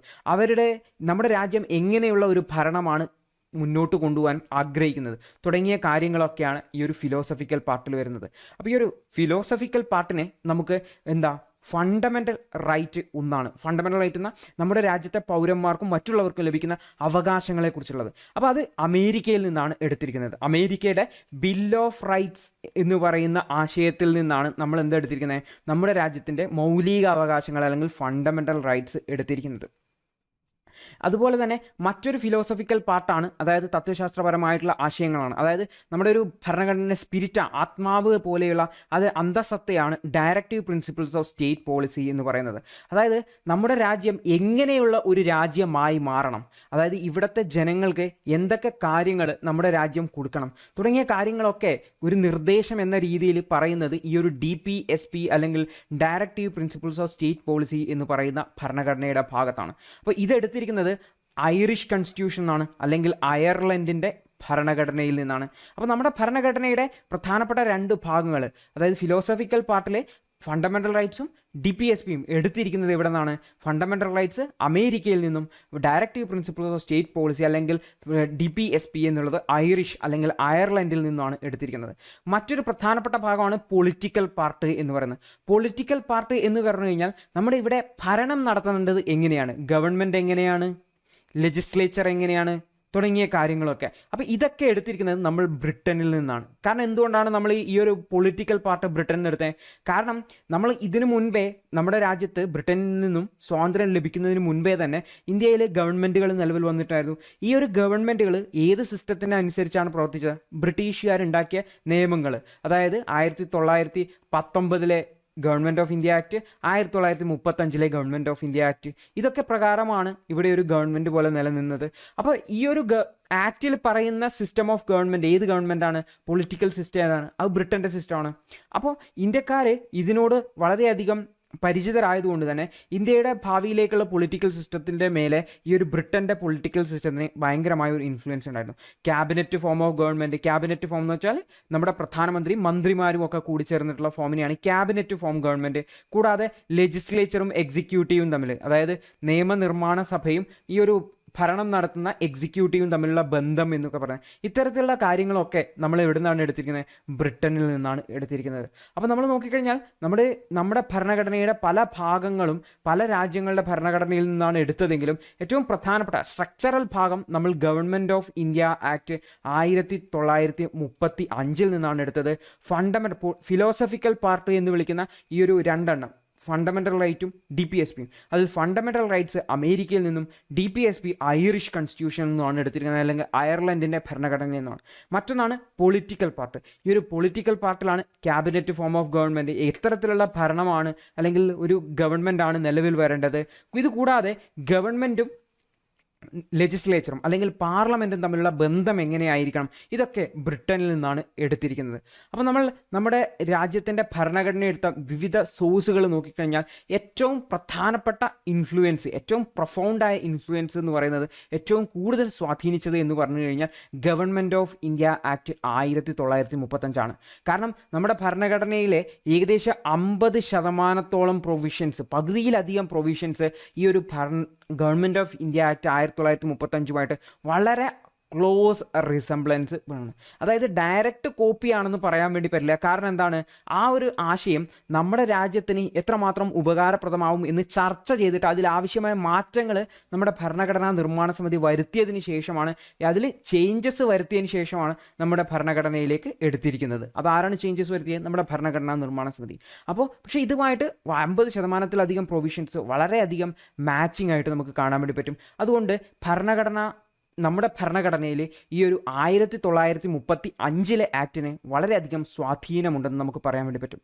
നമ്മുടെ രാജ്യം എങ്ങനെയുള്ള ഒരു ഭരണമാണ് മുന്നോട്ട് കൊണ്ടുപോകാൻ ആഗ്രഹിക്കുന്നത് തുടങ്ങിയ കാര്യങ്ങളൊക്കെയാണ് ഈ ഒരു ഫിലോസഫിക്കൽ പാർട്ടിൽ വരുന്നത്. അപ്പോൾ ഈ ഒരു ഫിലോസഫിക്കൽ പാർട്ടിനെ നമുക്ക് ഫണ്ടമെൻ്റൽ റൈറ്റ് ഒന്നാണ്. ഫണ്ടമെൻ്റൽ റൈറ്റ് എന്നാൽ നമ്മുടെ രാജ്യത്തെ പൗരന്മാർക്കും മറ്റുള്ളവർക്കും ലഭിക്കുന്ന അവകാശങ്ങളെക്കുറിച്ചുള്ളത്. അപ്പോൾ അത് അമേരിക്കയിൽ നിന്നാണ് എടുത്തിരിക്കുന്നത്. അമേരിക്കയുടെ ബിൽ ഓഫ് റൈറ്റ്സ് എന്ന് പറയുന്ന ആശയത്തിൽ നിന്നാണ് നമ്മൾ എന്തെടുത്തിരിക്കുന്നത്? നമ്മുടെ രാജ്യത്തിൻ്റെ മൗലിക അവകാശങ്ങൾ അല്ലെങ്കിൽ ഫണ്ടമെൻ്റൽ റൈറ്റ്സ് എടുത്തിരിക്കുന്നത്. അതുപോലെ തന്നെ മറ്റൊരു ഫിലോസഫിക്കൽ പാർട്ടാണ്, അതായത് തത്വശാസ്ത്രപരമായിട്ടുള്ള ആശയങ്ങളാണ്. അതായത് നമ്മുടെ ഒരു ഭരണഘടനയുടെ സ്പിരിറ്റ്, ആത്മാവ് പോലെയുള്ള അത് അന്തസത്തയാണ് directive principles of state policy എന്ന് പറയുന്നത്. അതായത് നമ്മുടെ രാജ്യം എങ്ങനെയുള്ള ഒരു രാജ്യമായി മാറണം, അതായത് ഇവിടുത്തെ ജനങ്ങൾക്ക് എന്തൊക്കെ കാര്യങ്ങൾ നമ്മുടെ രാജ്യം കൊടുക്കണം തുടങ്ങിയ കാര്യങ്ങളൊക്കെ ഒരു നിർദ്ദേശം എന്ന രീതിയിൽ പറയുന്നത് ഈ ഒരു DPSP അല്ലെങ്കിൽ directive principles of state policy എന്ന് പറയുന്ന ഭരണഘടനയുടെ ഭാഗത്താണ്. അപ്പോൾ ഇതെടുത്തിരിക്കുന്നത് ഐറിഷ് കോൺസ്റ്റിറ്റ്യൂഷൻ എന്നാണ്, അല്ലെങ്കിൽ അയർലൻഡിൻ്റെ ഭരണഘടനയിൽ നിന്നാണ്. അപ്പോൾ നമ്മുടെ ഭരണഘടനയുടെ പ്രധാനപ്പെട്ട 2 ഭാഗങ്ങൾ, അതായത് ഫിലോസഫിക്കൽ പാർട്ടിലെ ഫണ്ടമെൻ്റൽ റൈറ്റ്സും DPSPയും എടുത്തിരിക്കുന്നത് ഇവിടെ നിന്നാണ്. ഫണ്ടമെൻ്റൽ റൈറ്റ്സ് അമേരിക്കയിൽ നിന്നും, directive principles of state policy അല്ലെങ്കിൽ DPSP എന്നുള്ളത് ഐറിഷ് അല്ലെങ്കിൽ അയർലൻഡിൽ നിന്നാണ് എടുത്തിരിക്കുന്നത്. മറ്റൊരു പ്രധാനപ്പെട്ട ഭാഗമാണ് പൊളിറ്റിക്കൽ പാർട്ട് എന്ന് പറയുന്നത്. പൊളിറ്റിക്കൽ പാർട്ട് എന്ന് പറഞ്ഞു കഴിഞ്ഞാൽ നമ്മുടെ ഇവിടെ ഭരണം നടത്തേണ്ടത് എങ്ങനെയാണ്, ഗവൺമെൻറ് എങ്ങനെയാണ്, ലെജിസ്ലേച്ചർ എങ്ങനെയാണ് തുടങ്ങിയ കാര്യങ്ങളൊക്കെ. അപ്പോൾ ഇതൊക്കെ എടുത്തിരിക്കുന്നത് നമ്മൾ ബ്രിട്ടനിൽ നിന്നാണ്. കാരണം എന്തുകൊണ്ടാണ് നമ്മൾ ഈ ഒരു പൊളിറ്റിക്കൽ പാർട്ട് ബ്രിട്ടനിൽ നിന്ന് എടുത്തത്? കാരണം നമ്മൾ ഇതിനു മുൻപേ നമ്മുടെ രാജ്യത്ത് ബ്രിട്ടനിൽ നിന്നും സ്വാതന്ത്ര്യം ലഭിക്കുന്നതിന് മുൻപേ തന്നെ ഇന്ത്യയിലെ ഗവൺമെൻറ്റുകൾ നിലവിൽ വന്നിട്ടായിരുന്നു. ഈ ഒരു ഗവൺമെൻറ്റുകൾ ഏത് സിസ്റ്റത്തിന് അനുസരിച്ചാണ് പ്രവർത്തിച്ചത്? ബ്രിട്ടീഷുകാരുണ്ടാക്കിയ നിയമങ്ങൾ, അതായത് 1919 government of India act, 1935 government of India act, ഇതൊക്കെ പ്രകാരമാണ് ഇവിടെ ഒരു ഗവൺമെൻറ് പോലെ നിലനിന്നത്. അപ്പോൾ ഈ ഒരു ആക്റ്റിൽ പറയുന്ന സിസ്റ്റം ഓഫ് ഗവൺമെൻറ് ഏത് ഗവൺമെൻറ്റാണ്? പൊളിറ്റിക്കൽ സിസ്റ്റം ഏതാണ്? അത് ബ്രിട്ടൻ്റെ സിസ്റ്റമാണ്. അപ്പോൾ ഇന്ത്യക്കാർ ഇതിനോട് വളരെയധികം പരിചിതരായതുകൊണ്ട് തന്നെ ഇന്ത്യയുടെ ഭാവിയിലേക്കുള്ള പൊളിറ്റിക്കൽ സിസ്റ്റത്തിൻ്റെ മേലെ ഈ ഒരു ബ്രിട്ടൻ്റെ പൊളിറ്റിക്കൽ സിസ്റ്റത്തിന് ഭയങ്കരമായ ഒരു ഇൻഫ്ലുവൻസ് ഉണ്ടായിരുന്നു. Cabinet form of government, cabinet form എന്ന് വെച്ചാൽ നമ്മുടെ പ്രധാനമന്ത്രി, മന്ത്രിമാരും ഒക്കെ കൂടി ചേർന്നിട്ടുള്ള ഫോമിനെയാണ് ക്യാബിനറ്റ് ഫോം ഗവൺമെൻറ്. കൂടാതെ ലെജിസ്ലേച്ചറും എക്സിക്യൂട്ടീവും തമ്മിൽ, അതായത് നിയമനിർമ്മാണ സഭയും ഈ ഒരു ഭരണം നടത്തുന്ന എക്സിക്യൂട്ടീവും തമ്മിലുള്ള ബന്ധം എന്നൊക്കെ പറഞ്ഞാൽ ഇത്തരത്തിലുള്ള കാര്യങ്ങളൊക്കെ നമ്മൾ എവിടെ നിന്നാണ് എടുത്തിരിക്കുന്നത്? ബ്രിട്ടനിൽ നിന്നാണ് എടുത്തിരിക്കുന്നത്. അപ്പോൾ നമ്മൾ നോക്കിക്കഴിഞ്ഞാൽ നമ്മുടെ ഭരണഘടനയുടെ പല ഭാഗങ്ങളും പല രാജ്യങ്ങളുടെ ഭരണഘടനയിൽ നിന്നാണ് എടുത്തതെങ്കിലും ഏറ്റവും പ്രധാനപ്പെട്ട സ്ട്രക്ചറൽ ഭാഗം നമ്മൾ ഗവൺമെൻറ് ഓഫ് ഇന്ത്യ ആക്ട് 1935 നിന്നാണ് എടുത്തത്. ഫിലോസഫിക്കൽ പാർട്ട് എന്ന് വിളിക്കുന്ന ഈ ഒരു 2 ഫണ്ടമെൻ്റൽ റൈറ്റും DPSPയും. അതിൽ ഫണ്ടമെൻ്റൽ റൈറ്റ്സ് അമേരിക്കയിൽ നിന്നും, DPSP ഐറിഷ് കോൺസ്റ്റിറ്റ്യൂഷനിൽ നിന്നുമാണ് എടുത്തിരിക്കുന്നത്, അല്ലെങ്കിൽ അയർലൻഡിൻ്റെ ഭരണഘടനയിൽ നിന്നാണ്. മറ്റൊന്നാണ് പൊളിറ്റിക്കൽ പാർട്ട്. ഈ ഒരു പൊളിറ്റിക്കൽ പാർട്ടിലാണ് ക്യാബിനറ്റ് ഫോം ഓഫ് ഗവൺമെൻറ്, എത്തരത്തിലുള്ള ഭരണമാണ് അല്ലെങ്കിൽ ഒരു ഗവൺമെൻറ്റാണ് നിലവിൽ വരേണ്ടത്. ഇതുകൂടാതെ ഗവൺമെൻറ്റും ലെജിസ്ലേച്ചറും അല്ലെങ്കിൽ പാർലമെൻറ്റും തമ്മിലുള്ള ബന്ധം എങ്ങനെയായിരിക്കണം, ഇതൊക്കെ ബ്രിട്ടനിൽ നിന്നാണ് എടുത്തിരിക്കുന്നത്. അപ്പോൾ നമ്മൾ നമ്മുടെ രാജ്യത്തിൻ്റെ ഭരണഘടന എടുത്ത വിവിധ സോഴ്സുകൾ നോക്കിക്കഴിഞ്ഞാൽ ഏറ്റവും പ്രധാനപ്പെട്ട ഇൻഫ്ലുവൻസ്, ഏറ്റവും പ്രൊഫൗണ്ടായ ഇൻഫ്ലുവൻസ് എന്ന് പറയുന്നത്, ഏറ്റവും കൂടുതൽ സ്വാധീനിച്ചത് എന്ന് പറഞ്ഞു കഴിഞ്ഞാൽ ഗവൺമെൻറ് ഓഫ് ഇന്ത്യ ആക്ട് 1935. കാരണം നമ്മുടെ ഭരണഘടനയിലെ ഏകദേശം 50% പ്രൊവിഷൻസ്, പകുതിയിലധികം പ്രൊവിഷൻസ് ഈ ഒരു ഗവൺമെൻറ് ഓഫ് ഇന്ത്യ ആക്ട് 1935 വളരെ ക്ലോസ് റിസംബ്ലൻസ് വേണം. അതായത് ഡയറക്റ്റ് കോപ്പി ആണെന്ന് പറയാൻ വേണ്ടി പറ്റില്ല. കാരണം എന്താണ്, ആ ഒരു ആശയം നമ്മുടെ രാജ്യത്തിന് എത്രമാത്രം ഉപകാരപ്രദമാവും എന്ന് ചർച്ച ചെയ്തിട്ട് അതിലാവശ്യമായ മാറ്റങ്ങൾ നമ്മുടെ ഭരണഘടനാ നിർമ്മാണ സമിതി വരുത്തിയതിന് ശേഷമാണ്, അതിൽ ചേഞ്ചസ് വരുത്തിയതിന് ശേഷമാണ് നമ്മുടെ ഭരണഘടനയിലേക്ക് എടുത്തിരിക്കുന്നത്. അതാരാണ് ചേഞ്ചസ് വരുത്തിയത്? നമ്മുടെ ഭരണഘടനാ നിർമ്മാണ സമിതി. അപ്പോൾ പക്ഷേ ഇതുമായിട്ട് 50%-ലധികം പ്രൊവിഷൻസ് വളരെയധികം മാച്ചിങ് ആയിട്ട് നമുക്ക് കാണാൻ വേണ്ടി പറ്റും. അതുകൊണ്ട് നമ്മുടെ ഭരണഘടനയിൽ ഈ ഒരു 1935 ആക്ടിന് വളരെയധികം സ്വാധീനമുണ്ടെന്ന് നമുക്ക് പറയാൻ വേണ്ടി പറ്റും.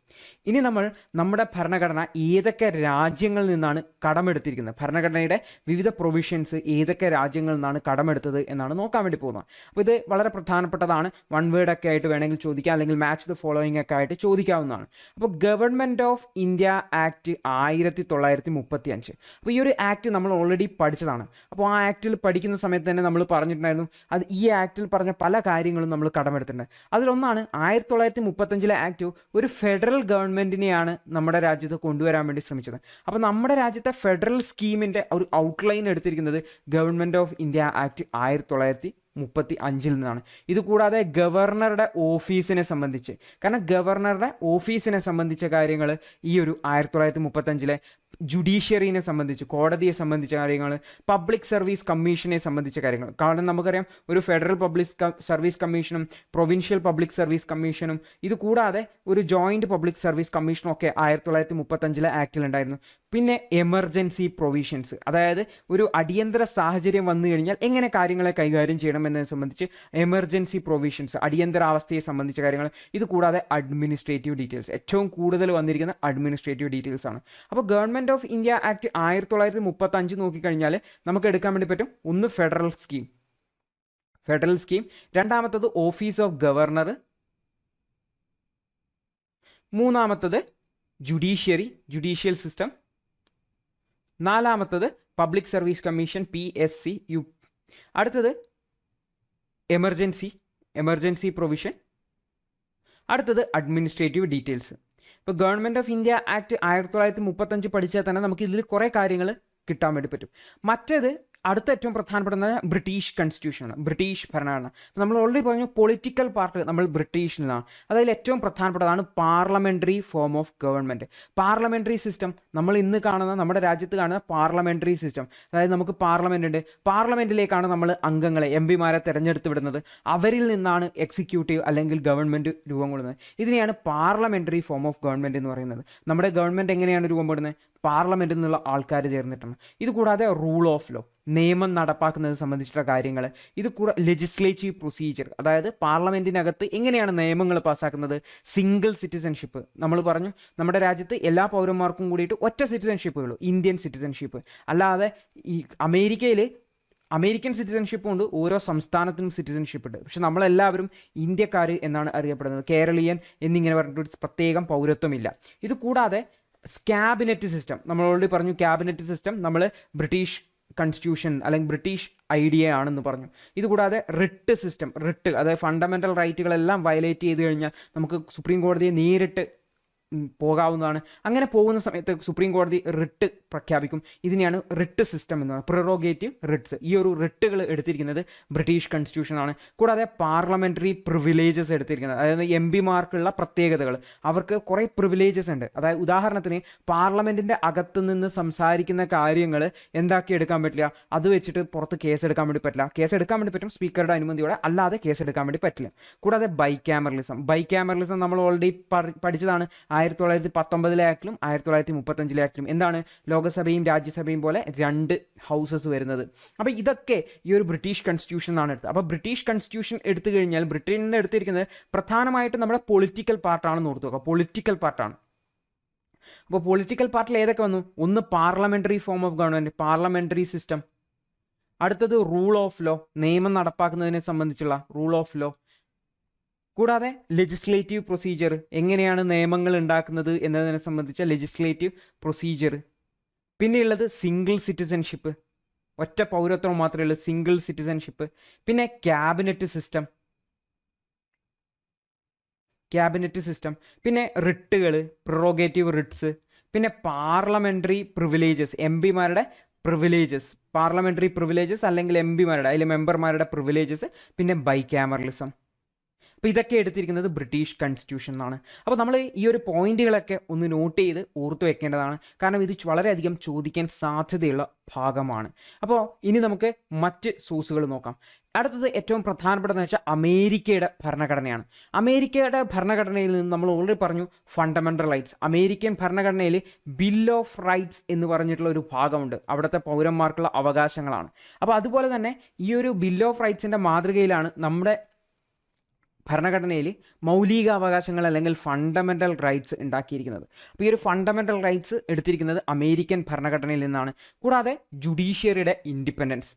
ഇനി നമ്മൾ നമ്മുടെ ഭരണഘടന ഏതൊക്കെ രാജ്യങ്ങളിൽ നിന്നാണ് കടമെടുത്തിരിക്കുന്നത്, ഭരണഘടനയുടെ വിവിധ പ്രൊവിഷൻസ് ഏതൊക്കെ രാജ്യങ്ങളിൽ നിന്നാണ് കടമെടുത്തത് എന്നാണ് നോക്കാൻ വേണ്ടി പോകുന്നത്. അപ്പോൾ ഇത് വളരെ പ്രധാനപ്പെട്ടതാണ്. വൺ വേർഡ് ഒക്കെ ആയിട്ട് വേണമെങ്കിൽ ചോദിക്കാം, അല്ലെങ്കിൽ മാച്ച് ദ ഫോളോയിങ് ഒക്കെ ആയിട്ട് ചോദിക്കാവുന്നതാണ്. അപ്പോൾ ഗവൺമെൻറ് ഓഫ് ഇന്ത്യ ആക്ട് 1935. അപ്പോൾ ഈ ഒരു ആക്ട് നമ്മൾ ഓൾറെഡി പഠിച്ചതാണ്. അപ്പോൾ ആ ആക്ടിൽ പഠിക്കുന്ന സമയത്ത് തന്നെ നമ്മൾ പറഞ്ഞിട്ടുണ്ടായിരുന്നു, അത് ഈ ആക്ടിൽ പറഞ്ഞ പല കാര്യങ്ങളും നമ്മൾ കടമെടുത്തിട്ടുണ്ട്. അതിലൊന്നാണ് 1935 ആക്ട് ഒരു ഫെഡറൽ ഗവൺമെൻറ്റിനെയാണ് നമ്മുടെ രാജ്യത്ത് കൊണ്ടുവരാൻ വേണ്ടി ശ്രമിച്ചത്. അപ്പോൾ നമ്മുടെ രാജ്യത്തെ ഫെഡറൽ സ്കീമിൻ്റെ ഒരു ഔട്ട്ലൈൻ എടുത്തിരിക്കുന്നത് ഗവൺമെൻറ് ഓഫ് ഇന്ത്യ ആക്ട് 1935 നിന്നാണ്. ഇതുകൂടാതെ ഗവർണറുടെ ഓഫീസിനെ സംബന്ധിച്ച്, കാരണം ഗവർണറുടെ ഓഫീസിനെ സംബന്ധിച്ച കാര്യങ്ങൾ ഈ ഒരു 1935 ജുഡീഷ്യറിനെ സംബന്ധിച്ച്, കോടതിയെ സംബന്ധിച്ച കാര്യങ്ങൾ, പബ്ലിക് സർവീസ് കമ്മീഷനെ സംബന്ധിച്ച കാര്യങ്ങൾ. കാരണം നമുക്കറിയാം, ഒരു ഫെഡറൽ പബ്ലിക് സർവീസ് കമ്മീഷനും പ്രൊവിൻഷ്യൽ പബ്ലിക് സർവീസ് കമ്മീഷനും ഇതുകൂടാതെ ഒരു ജോയിൻറ്റ് പബ്ലിക് സർവീസ് കമ്മീഷനും ഒക്കെ 1935 ആക്ടിലുണ്ടായിരുന്നു. പിന്നെ എമർജൻസി പ്രൊവിഷൻസ്, അതായത് ഒരു അടിയന്തര സാഹചര്യം വന്നു കഴിഞ്ഞാൽ എങ്ങനെ കാര്യങ്ങളെ കൈകാര്യം ചെയ്യണം എന്നതിനെ സംബന്ധിച്ച് എമർജൻസി പ്രൊവിഷൻസ്, അടിയന്തരാവസ്ഥയെ സംബന്ധിച്ച കാര്യങ്ങൾ. ഇത് കൂടാതെ അഡ്മിനിസ്ട്രേറ്റീവ് ഡീറ്റെയിൽസ്, ഏറ്റവും കൂടുതൽ വന്നിരിക്കുന്ന അഡ്മിനിസ്ട്രേറ്റീവ് ഡീറ്റെയിൽസ് ആണ്. അപ്പോൾ ഗവൺമെൻറ് ഓഫ് ഇന്ത്യ ആക്ട് 1935 നോക്കിക്കഴിഞ്ഞാൽ നമുക്ക് എടുക്കാൻ വേണ്ടി പറ്റും, ഒന്ന് ഫെഡറൽ സ്കീം, രണ്ടാമത്തത് ഓഫീസ് ഓഫ് ഗവർണർ, മൂന്നാമത്തത് ജുഡീഷ്യൽ സിസ്റ്റം, നാലാമത്തത് പബ്ലിക് സർവീസ് കമ്മീഷൻ PSCU, അടുത്തത് എമർജൻസി പ്രൊവിഷൻ, അടുത്തത് അഡ്മിനിസ്ട്രേറ്റീവ് ഡീറ്റെയിൽസ്. ഇപ്പോൾ ഗവൺമെൻറ് ഓഫ് ഇന്ത്യ ആക്ട് 1935 പഠിച്ചാൽ തന്നെ നമുക്ക് ഇതിൽ കുറേ കാര്യങ്ങൾ കിട്ടാൻ വേണ്ടി പറ്റും. മറ്റേത് അടുത്ത ഏറ്റവും പ്രധാനപ്പെട്ട ബ്രിട്ടീഷ് കോൺസ്റ്റിറ്റ്യൂഷനാണ്, ബ്രിട്ടീഷ് ഭരണഘടന. നമ്മൾ ഓൾറെഡി പറഞ്ഞു പൊളിറ്റിക്കൽ പാർട്ട് നമ്മൾ ബ്രിട്ടീഷിലാണ്. അതിൽ ഏറ്റവും പ്രധാനപ്പെട്ടതാണ് parliamentary form of government. Parliamentary system നമ്മൾ ഇന്ന് കാണുന്ന, നമ്മുടെ രാജ്യത്ത് കാണുന്ന പാർലമെൻ്ററി സിസ്റ്റം, അതായത് നമുക്ക് പാർലമെൻ്റ് ഉണ്ട്, പാർലമെൻറ്റിലേക്കാണ് നമ്മൾ അംഗങ്ങളെ MPമാരെ തിരഞ്ഞെടുത്ത് വിടുന്നത്, അവരിൽ നിന്നാണ് എക്സിക്യൂട്ടീവ് അല്ലെങ്കിൽ ഗവൺമെൻറ് രൂപം കൊള്ളുന്നത്. ഇതിനെയാണ് പാർലമെൻ്ററി ഫോം ഓഫ് ഗവൺമെൻറ് എന്ന് പറയുന്നത്. നമ്മുടെ ഗവൺമെൻറ് എങ്ങനെയാണ് രൂപം കൊള്ളുന്നത്? പാർലമെൻറ്റിൽ നിന്നുള്ള ആൾക്കാർ ചേർന്നിട്ടാണ്. ഇതുകൂടാതെ റൂൾ ഓഫ് ലോ, നിയമം നടപ്പാക്കുന്നത് സംബന്ധിച്ചിട്ടുള്ള കാര്യങ്ങൾ. ഇത് ലെജിസ്ലേറ്റീവ് പ്രൊസീജിയർ, അതായത് പാർലമെൻറ്റിനകത്ത് എങ്ങനെയാണ് നിയമങ്ങൾ പാസ്സാക്കുന്നത്. സിംഗിൾ സിറ്റിസൺഷിപ്പ്, നമ്മൾ പറഞ്ഞു നമ്മുടെ രാജ്യത്ത് എല്ലാ പൗരന്മാർക്കും കൂടിയിട്ട് ഒറ്റ സിറ്റിസൺഷിപ്പേ ഉള്ളൂ, ഇന്ത്യൻ സിറ്റിസൺഷിപ്പ്. അല്ലാതെ ഈ അമേരിക്കൻ സിറ്റിസൺഷിപ്പും ഉണ്ട്, ഓരോ സംസ്ഥാനത്തിനും സിറ്റിസൺഷിപ്പ് ഉണ്ട്. പക്ഷെ നമ്മളെല്ലാവരും ഇന്ത്യക്കാർ എന്നാണ് അറിയപ്പെടുന്നത്. കേരളീയൻ എന്നിങ്ങനെ പറഞ്ഞിട്ട് പ്രത്യേകം പൗരത്വമില്ല. ഇത് കൂടാതെ ക്യാബിനറ്റ് സിസ്റ്റം, നമ്മൾ ഓൾറെഡി പറഞ്ഞു, ക്യാബിനറ്റ് സിസ്റ്റം നമ്മൾ ബ്രിട്ടീഷ് കോൺസ്റ്റിറ്റ്യൂഷൻ അല്ലെങ്കിൽ ബ്രിട്ടീഷ് ഐഡിയ ആണെന്ന് പറഞ്ഞു. ഇതുകൂടാതെ റിട്ട് സിസ്റ്റം, അതായത് ഫണ്ടമെൻ്റൽ റൈറ്റുകളെല്ലാം വയലേറ്റ് ചെയ്ത് കഴിഞ്ഞാൽ നമുക്ക് സുപ്രീം കോടതിയെ നേരിട്ട് പോകാവുന്നതാണ്. അങ്ങനെ പോകുന്ന സമയത്ത് സുപ്രീം കോടതി റിട്ട് പ്രഖ്യാപിക്കും. ഇതിനെയാണ് റിട്ട് സിസ്റ്റം എന്ന് പറയുന്നത്, പ്രിറോഗേറ്റീവ് റിട്ട്സ്. ഈ ഒരു റിട്ടുകൾ എടുത്തിരിക്കുന്നത് ബ്രിട്ടീഷ് കോൺസ്റ്റിറ്റ്യൂഷനാണ്. കൂടാതെ പാർലമെൻ്ററി പ്രിവിലേജസ് എടുത്തിരിക്കുന്നത്, അതായത് MPമാർക്കുള്ള പ്രത്യേകതകൾ, അവർക്ക് കുറേ പ്രിവിലേജസ് ഉണ്ട്. അതായത് ഉദാഹരണത്തിന് പാർലമെൻറ്റിൻ്റെ അകത്ത് നിന്ന് സംസാരിക്കുന്ന കാര്യങ്ങൾ എന്താക്കി എടുക്കാൻ പറ്റില്ല, അത് വെച്ചിട്ട് പുറത്ത് കേസ് എടുക്കാൻ വേണ്ടി പറ്റില്ല. കേസ് എടുക്കാൻ വേണ്ടി പറ്റും സ്പീക്കറുടെ അനുമതിയോടെ, അല്ലാതെ കേസ് എടുക്കാൻ വേണ്ടി പറ്റില്ല. കൂടാതെ ബൈക്യാമറലിസം നമ്മൾ ഓൾറെഡി പഠിച്ചതാണ്. 1919 ആക്ടിലും 1935 ആക്ടിലും എന്താണ് ലോകസഭയും രാജ്യസഭയും പോലെ 2 ഹൗസസ് വരുന്നത്. അപ്പോൾ ഇതൊക്കെ ഈ ഒരു ബ്രിട്ടീഷ് കോൺസ്റ്റിറ്റ്യൂഷനാണ് എടുത്തത്. അപ്പോൾ ബ്രിട്ടീഷ് കോൺസ്റ്റിറ്റ്യൂഷൻ എടുത്തു കഴിഞ്ഞാൽ ബ്രിട്ടനിൽ നിന്ന് എടുത്തിരിക്കുന്നത് പ്രധാനമായിട്ടും നമ്മുടെ പൊളിറ്റിക്കൽ പാർട്ടാണെന്ന് ഓർത്തു നോക്കുക, പൊളിറ്റിക്കൽ പാർട്ടാണ്. അപ്പോൾ പൊളിറ്റിക്കൽ പാർട്ടിൽ ഏതൊക്കെ വന്നു? ഒന്ന് parliamentary form of government, parliamentary system. അടുത്തത് റൂൾ ഓഫ് ലോ, നിയമം നടപ്പാക്കുന്നതിനെ സംബന്ധിച്ചുള്ള റൂൾ ഓഫ് ലോ. കൂടാതെ ലെജിസ്ലേറ്റീവ് പ്രൊസീജിയർ, എങ്ങനെയാണ് നിയമങ്ങൾ ഉണ്ടാക്കുന്നത് എന്നതിനെ സംബന്ധിച്ച ലെജിസ്ലേറ്റീവ് പ്രൊസീജിയർ. പിന്നെയുള്ളത് സിംഗിൾ സിറ്റിസൺഷിപ്പ്, ഒറ്റ പൗരത്വം മാത്രമേ ഉള്ളൂ, സിംഗിൾ സിറ്റിസൺഷിപ്പ്. പിന്നെ ക്യാബിനറ്റ് സിസ്റ്റം, പിന്നെ റിട്ടുകൾ, പ്രിറോഗേറ്റീവ് റിട്ട്സ്, പിന്നെ പാർലമെൻ്ററി പ്രിവിലേജസ്, MPമാരുടെ പ്രിവിലേജസ്, പാർലമെൻ്ററി പ്രിവിലേജസ് അല്ലെങ്കിൽ എം പിമാരുടെ അതിലെ മെമ്പർമാരുടെ പ്രിവിലേജസ്, പിന്നെ ബൈക്യാമറലിസം. അപ്പോൾ ഇതൊക്കെ എടുത്തിരിക്കുന്നത് ബ്രിട്ടീഷ് കോൺസ്റ്റിറ്റ്യൂഷൻ എന്നാണ്. അപ്പോൾ നമ്മൾ ഈ ഒരു പോയിന്റുകളൊക്കെ ഒന്ന് നോട്ട് ചെയ്ത് ഓർത്തു വെക്കേണ്ടതാണ്, കാരണം ഇത് വളരെയധികം ചോദിക്കാൻ സാധ്യതയുള്ള ഭാഗമാണ്. അപ്പോൾ ഇനി നമുക്ക് മറ്റ് സോഴ്സുകൾ നോക്കാം. അടുത്തത് ഏറ്റവും പ്രധാനപ്പെട്ടതെന്ന് വെച്ചാൽ അമേരിക്കയുടെ ഭരണഘടനയാണ്. അമേരിക്കയുടെ ഭരണഘടനയിൽ നിന്ന് നമ്മൾ ഓൾറെഡി പറഞ്ഞു ഫണ്ടമെൻ്റൽ റൈറ്റ്സ്. അമേരിക്കൻ ഭരണഘടനയിൽ ബിൽ ഓഫ് റൈറ്റ്സ് എന്ന് പറഞ്ഞിട്ടുള്ള ഒരു ഭാഗമുണ്ട്, അവിടുത്തെ പൗരന്മാർക്കുള്ള അവകാശങ്ങളാണ്. അപ്പോൾ അതുപോലെ തന്നെ ഈ ഒരു ബിൽ ഓഫ് റൈറ്റ്സിൻ്റെ മാതൃകയിലാണ് നമ്മുടെ ഭരണഘടനയിൽ മൗലികാവകാശങ്ങൾ അല്ലെങ്കിൽ ഫണ്ടമെൻ്റൽ റൈറ്റ്സ് ഉണ്ടാക്കിയിരിക്കുന്നത്. അപ്പോൾ ഈ ഒരു ഫണ്ടമെൻ്റൽ റൈറ്റ്സ് എടുത്തിരിക്കുന്നത് അമേരിക്കൻ ഭരണഘടനയിൽ നിന്നാണ്. കൂടാതെ ജുഡീഷ്യറിയുടെ ഇൻഡിപെൻഡൻസ്,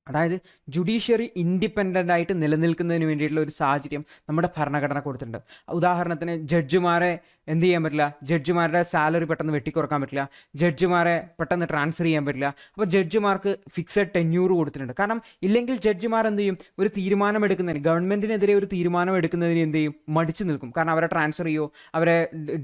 അതായത് ജുഡീഷ്യറി ഇൻഡിപെൻഡൻ്റ് ആയിട്ട് നിലനിൽക്കുന്നതിന് വേണ്ടിയിട്ടുള്ള ഒരു സാഹചര്യം നമ്മുടെ ഭരണഘടന കൊടുത്തിട്ടുണ്ട്. ഉദാഹരണത്തിന് ജഡ്ജിമാരെ എന്ത് ചെയ്യാൻ പറ്റില്ല, ജഡ്ജിമാരുടെ സാലറി പെട്ടെന്ന് വെട്ടിക്കുറക്കാൻ പറ്റില്ല, ജഡ്ജിമാരെ പെട്ടെന്ന് ട്രാൻസ്ഫർ ചെയ്യാൻ പറ്റില്ല. അപ്പോൾ ജഡ്ജിമാർക്ക് ഫിക്സഡ് ടെന്യൂർ കൊടുത്തിട്ടുണ്ട്. കാരണം ഇല്ലെങ്കിൽ ജഡ്ജിമാർ എന്ത് ചെയ്യും, ഒരു തീരുമാനം എടുക്കുന്നതിന്, ഗവൺമെൻറ്റിനെതിരെ ഒരു തീരുമാനം എടുക്കുന്നതിന് എന്ത് ചെയ്യും, മടിച്ചു നിൽക്കും. കാരണം അവരെ ട്രാൻസ്ഫർ ചെയ്യോ അവരെ